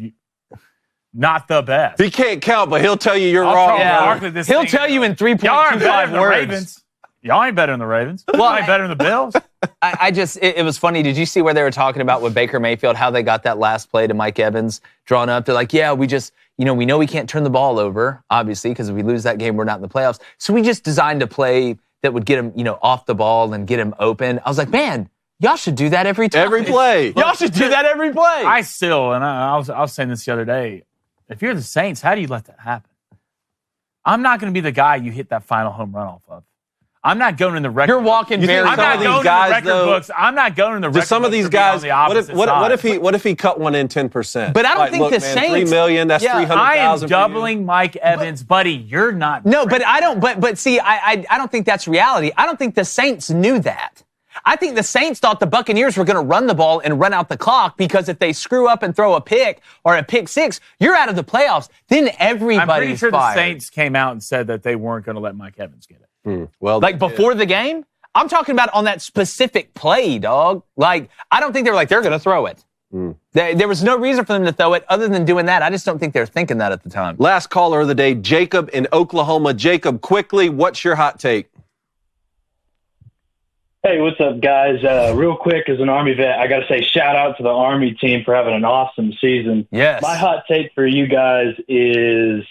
Not the best. He can't count, but he'll tell you you're wrong. Yeah. He'll tell you in 3.25 words. Y'all ain't better than the Ravens. Well, Y'all ain't better than the Bills. It was funny. Did you see where they were talking about with Baker Mayfield, how they got that last play to Mike Evans drawn up? They're like, yeah, we just, we know we can't turn the ball over, obviously, because if we lose that game, we're not in the playoffs. So we just designed a play that would get him, off the ball and get him open. I was like, man, y'all should do that every time. Every play. Y'all should do that every play. I was saying this the other day. If you're the Saints, how do you let that happen? I'm not going to be the guy you hit that final home run off of. I'm not going in the record. You're walking very. I'm not going in the record books. I'm not going in the record. Some of these guys. What if he cut one in 10%? But I don't think the Saints. $3 million. That's $300,000. I am doubling Mike Evans, buddy. You're not. No, but I don't. But see, I don't think that's reality. I don't think the Saints knew that. I think the Saints thought the Buccaneers were going to run the ball and run out the clock because if they screw up and throw a pick or a pick six, you're out of the playoffs. Then everybody's I'm pretty sure fired. The Saints came out and said that they weren't going to let Mike Evans get it. Well, like before the game? I'm talking about on that specific play, dog. Like, I don't think they were like, they're going to throw it. There was no reason for them to throw it other than doing that. I just don't think they're thinking that at the time. Last caller of the day, Jacob in Oklahoma. Jacob, quickly, what's your hot take? Hey, what's up, guys? Real quick, as an Army vet, I got to say shout out to the Army team for having an awesome season. Yes. My hot take for you guys is,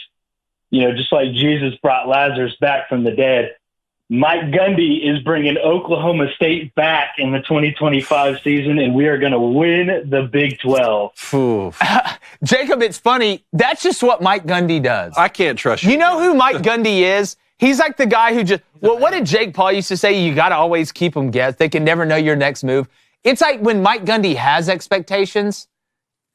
just like Jesus brought Lazarus back from the dead, Mike Gundy is bringing Oklahoma State back in the 2025 season, and we are going to win the Big 12. Jacob, it's funny. That's just what Mike Gundy does. I can't trust you. You know who Mike Gundy is? He's like the guy who just, what did Jake Paul used to say? You got to always keep them guessed. They can never know your next move. It's like when Mike Gundy has expectations,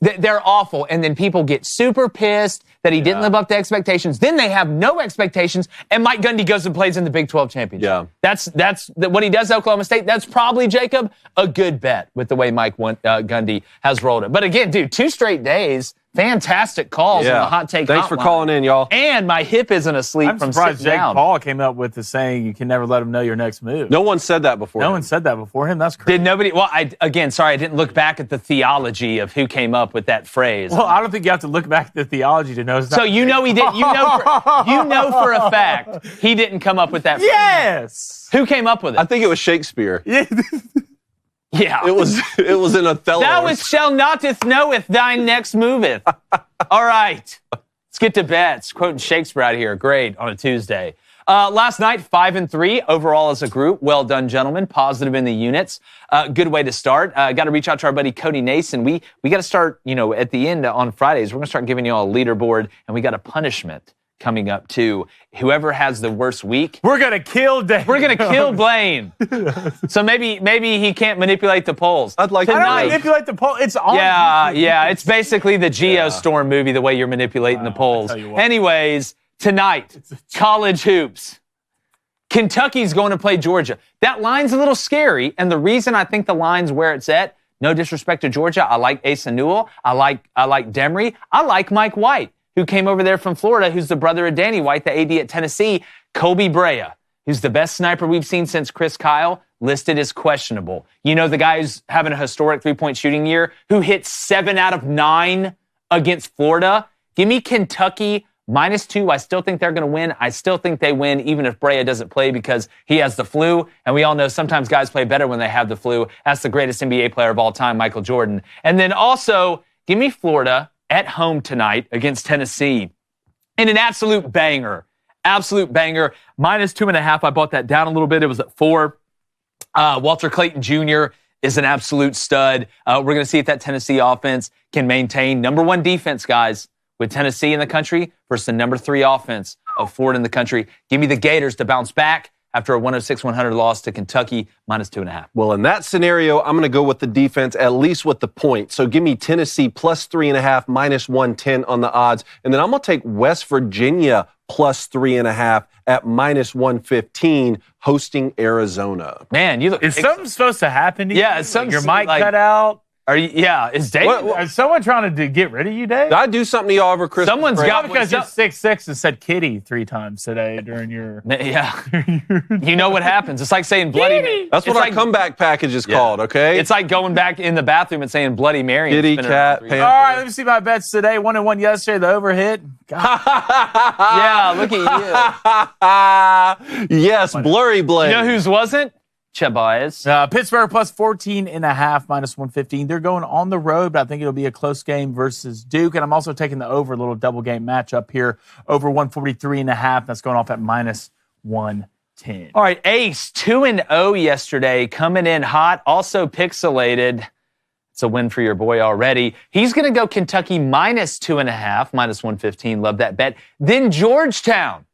they're awful. And then people get super pissed that he didn't live up to expectations. Then they have no expectations. And Mike Gundy goes and plays in the Big 12 championship. Yeah. That's what he does at Oklahoma State. That's probably, Jacob, a good bet with the way Mike Gundy has rolled it. But again, dude, 2 straight days. Fantastic calls on the Hot Take Thanks hotline. for calling in, y'all. And my hip isn't asleep I'm from surprised sitting Jake down. Paul came up with the saying, you can never let him know your next move. No one said that before. No one said that before him. That's crazy. Did nobody? Well, I didn't look back at the theology of who came up with that phrase. Well, I don't think you have to look back at the theology to know. So he didn't. You know for a fact he didn't come up with that phrase. Yes. Who came up with it? I think it was Shakespeare. Yeah. It was in Othello. Thou shall noteth knoweth thy next moveth. All right. Let's get to bets. Quoting Shakespeare out here. Great on a Tuesday. Last night, 5-3 overall as a group. Well done, gentlemen. Positive in the units. Good way to start. Got to reach out to our buddy Cody Nason. We got to start, at the end on Fridays, we're going to start giving you all a leaderboard, and we got a punishment coming up too. Whoever has the worst week, we're gonna kill Dave. We're gonna kill Blaine. So maybe he can't manipulate the polls. I'd like to manipulate the poll. It's on. Yeah. It's basically the Geostorm movie. The way you're manipulating the polls. Anyways, tonight, college hoops. Kentucky's going to play Georgia. That line's a little scary, and the reason I think the line's where it's at. No disrespect to Georgia. I like Asa Newell. I like Demery. I like Mike White, who came over there from Florida, who's the brother of Danny White, the AD at Tennessee. Kobe Brea, who's the best sniper we've seen since Chris Kyle, listed as questionable. The guy who's having a historic three-point shooting year, who hit 7 out of 9 against Florida. Give me Kentucky -2. I still think they're going to win. I still think they win, even if Brea doesn't play because he has the flu. And we all know sometimes guys play better when they have the flu. That's the greatest NBA player of all time, Michael Jordan. And then also, give me Florida at home tonight against Tennessee in an absolute banger. -2.5. I bought that down a little bit. It was at 4. Walter Clayton Jr. is an absolute stud. We're going to see if that Tennessee offense can maintain number 1 defense, guys, with Tennessee in the country versus the number 3 offense of Florida in the country. Give me the Gators to bounce back after a 106-100 loss to Kentucky, -2.5. Well, in that scenario, I'm going to go with the defense, at least with the point. So give me Tennessee +3.5, -110 on the odds. And then I'm going to take West Virginia +3.5 at -115, hosting Arizona. Man, you look. Is something supposed to happen to you? Yeah, something your mic like, cut out. Are you? Yeah, is Dave? Is someone trying to get rid of you, Dave? Did I do something to y'all over Christmas? Someone's break? got Because you're 6'6" and said kitty 3 times today during your. Yeah. You know what happens? It's like saying Bloody Mary. That's what our comeback package is called, okay? It's like going back in the bathroom and saying Bloody Mary. Kitty, cat, panther. All right, let me see my bets today. 1-1 yesterday, the overhit. Yeah, look at you. Yes, Blurry Blade. You know whose wasn't? Chabayas. Pittsburgh +14.5, -115. They're going on the road, but I think it'll be a close game versus Duke. And I'm also taking the over, a little double game matchup here, over 143.5. That's going off at -110. All right, Ace, 2-0 yesterday, coming in hot, also pixelated. It's a win for your boy already. He's going to go Kentucky -2.5, -115. Love that bet. Then Georgetown.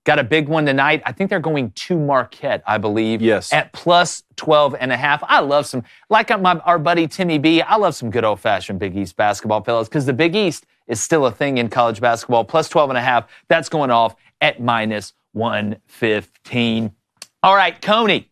Got a big one tonight. I think they're going to Marquette, I believe. Yes. At +12.5. I love some, like our buddy Timmy B, I love some good old-fashioned Big East basketball, fellas, because the Big East is still a thing in college basketball. +12.5. That's going off at -115. All right, Coney,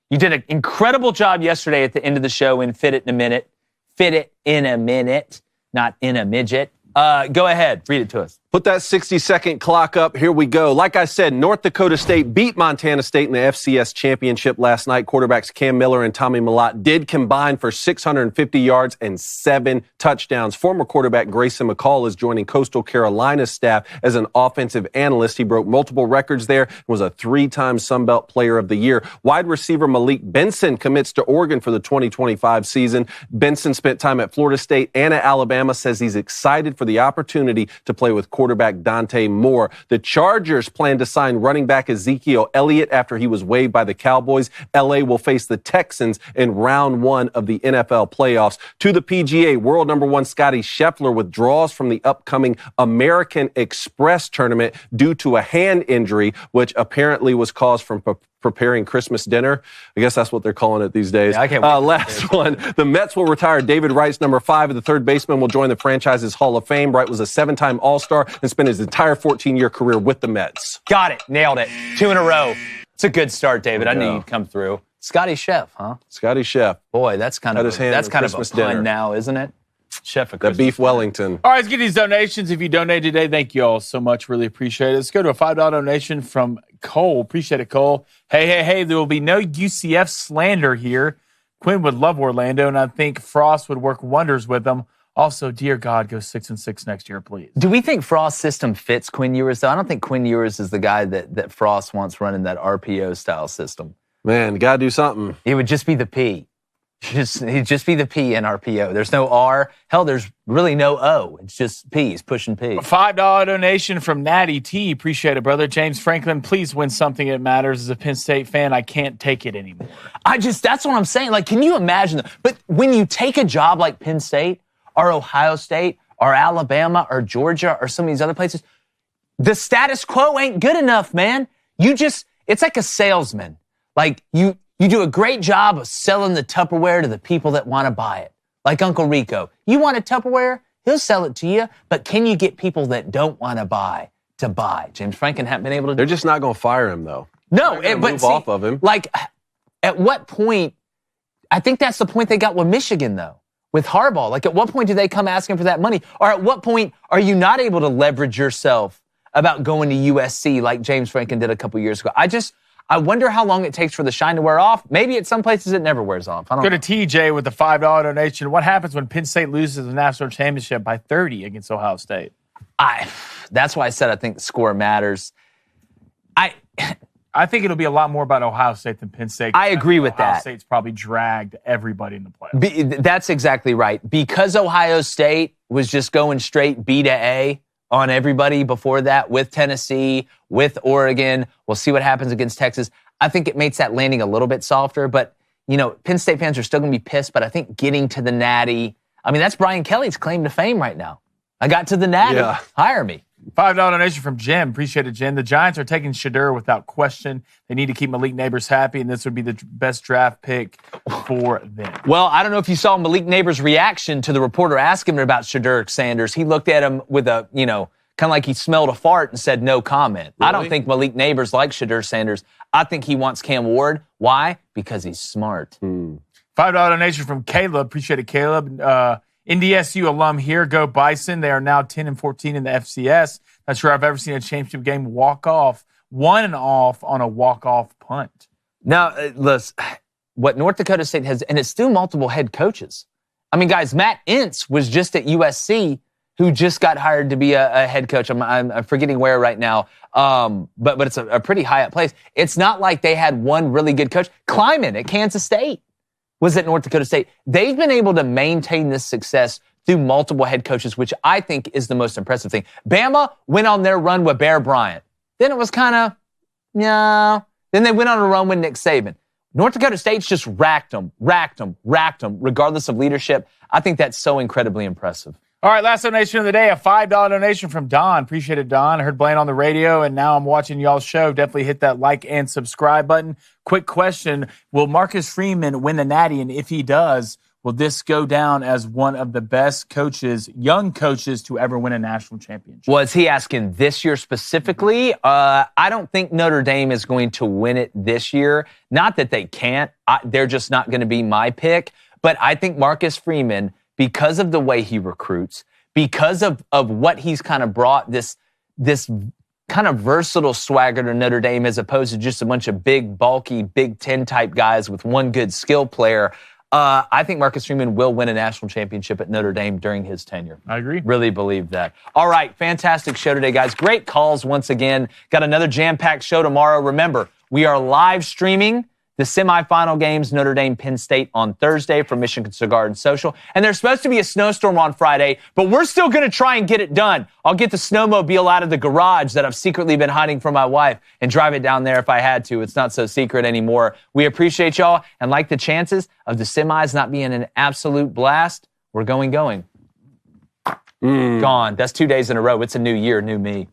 you did an incredible job yesterday at the end of the show in Fit It in a Minute. Fit it in a minute, not in a midget. Go ahead. Read it to us. Put that 60-second clock up. Here we go. Like I said, North Dakota State beat Montana State in the FCS championship last night. Quarterbacks Cam Miller and Tommy Mellott did combine for 650 yards and 7 touchdowns. Former quarterback Grayson McCall is joining Coastal Carolina's staff as an offensive analyst. He broke multiple records there and was a 3-time Sun Belt Player of the Year. Wide receiver Malik Benson commits to Oregon for the 2025 season. Benson spent time at Florida State and at Alabama, says he's excited for the opportunity to play with quarterback Dante Moore. The Chargers plan to sign running back Ezekiel Elliott after he was waived by the Cowboys. LA will face the Texans in round 1 of the NFL playoffs. To the PGA, world number 1 Scottie Scheffler withdraws from the upcoming American Express tournament due to a hand injury, which apparently was caused from preparing Christmas dinner. I guess that's what they're calling it these days. Yeah, I can't wait last one. The Mets will retire David Wright's number 5. The third baseman will join the franchise's Hall of Fame. Wright was a 7-time All-Star and spent his entire 14-year career with the Mets. Got it. Nailed it. 2 in a row. It's a good start, David. I knew you'd come through. Scotty Chef, huh? Scotty Chef. Boy, that's kind of a Christmas pun dinner. now, isn't it? Chef of The beef Wellington. All right, let's get these donations. If you donate today, thank you all so much. Really appreciate it. Let's go to a $5 donation from Cole. Appreciate it, Cole. Hey, there will be no UCF slander here. Quinn would love Orlando, and I think Frost would work wonders with them. Also, dear God, go 6-6 next year, please. Do we think Frost's system fits Quinn Ewers, though? I don't think Quinn Ewers is the guy that Frost wants running that RPO-style system. Man, you got to do something. It would just be the P. He'd just be the P in RPO. There's no R. Hell, there's really no O. It's just P's, pushing P. A $5 donation from Natty T. Appreciate it, brother. James Franklin, please win something that matters. As a Penn State fan, I can't take it anymore. That's what I'm saying. Like, can you imagine? But when you take a job like Penn State or Ohio State or Alabama or Georgia or some of these other places, the status quo ain't good enough, man. It's like a salesman. Like, you do a great job of selling the Tupperware to the people that want to buy it. Like Uncle Rico. You want a Tupperware? He'll sell it to you. But can you get people that don't want to buy to buy? James Franklin hasn't been able to do They're just not going to fire him, though. No, but move off of him. Like, at what point, I think that's the point they got with Michigan, though, with Harbaugh. Like, at what point do they come asking for that money? Or at what point are you not able to leverage yourself about going to USC like James Franklin did a couple years ago? I wonder how long it takes for the shine to wear off. Maybe at some places it never wears off. I don't know. Go to TJ with the $5 donation. What happens when Penn State loses the national championship by 30 against Ohio State? That's why I said I think the score matters. I think it'll be a lot more about Ohio State than Penn State. I agree with that. Ohio State's probably dragged everybody in the playoffs. That's exactly right. Because Ohio State was just going straight B to A on everybody before that, with Tennessee, with Oregon. We'll see what happens against Texas. I think it makes that landing a little bit softer, but, Penn State fans are still going to be pissed, but I think getting to the Natty, that's Brian Kelly's claim to fame right now. I got to the Natty. Yeah. Hire me. $5 donation from Jim. Appreciate it, Jim. The Giants are taking Shedeur without question. They need to keep Malik Neighbors happy, and this would be the best draft pick for them. Well, I don't know if you saw Malik Neighbors' reaction to the reporter asking him about Shedeur Sanders. He looked at him with a, kind of like he smelled a fart and said no comment. Really? I don't think Malik Neighbors likes Shedeur Sanders. I think he wants Cam Ward. Why? Because he's smart. $5 donation from Caleb. Appreciate it, Caleb. NDSU alum here. Go Bison. They are now 10-14 in the FCS. Not sure I've ever seen a championship game walk-off, 1-off on a walk-off punt. Now, listen, what North Dakota State has, and it's still multiple head coaches. I mean, guys, Matt Ince was just at USC, who just got hired to be a head coach. I'm forgetting where right now, but it's a pretty high up place. It's not like they had one really good coach. Kleiman at Kansas State was at North Dakota State. They've been able to maintain this success through multiple head coaches, which I think is the most impressive thing. Bama went on their run with Bear Bryant. Then it was kind of, no. Then they went on a run with Nick Saban. North Dakota State's just racked them, regardless of leadership. I think that's so incredibly impressive. All right, last donation of the day, a $5 donation from Don. Appreciate it, Don. I heard Blaine on the radio, and now I'm watching y'all's show. Definitely hit that like and subscribe button. Quick question, will Marcus Freeman win the Natty? And if he does, will this go down as one of the best coaches, young coaches, to ever win a national championship? Was he asking this year specifically? I don't think Notre Dame is going to win it this year. Not that they can't. They're just not going to be my pick. But I think Marcus Freeman, because of the way he recruits, because of what he's kind of brought, this kind of versatile swagger to Notre Dame as opposed to just a bunch of big, bulky, Big Ten type guys with one good skill player, I think Marcus Freeman will win a national championship at Notre Dame during his tenure. I agree. Really believe that. All right, fantastic show today, guys. Great calls once again. Got another jam-packed show tomorrow. Remember, we are live streaming the semifinal games, Notre Dame, Penn State on Thursday from Michigan Cigar and Social. And there's supposed to be a snowstorm on Friday, but we're still going to try and get it done. I'll get the snowmobile out of the garage that I've secretly been hiding from my wife and drive it down there if I had to. It's not so secret anymore. We appreciate y'all and like the chances of the semis not being an absolute blast. We're going. Gone. That's 2 days in a row. It's a new year, new me.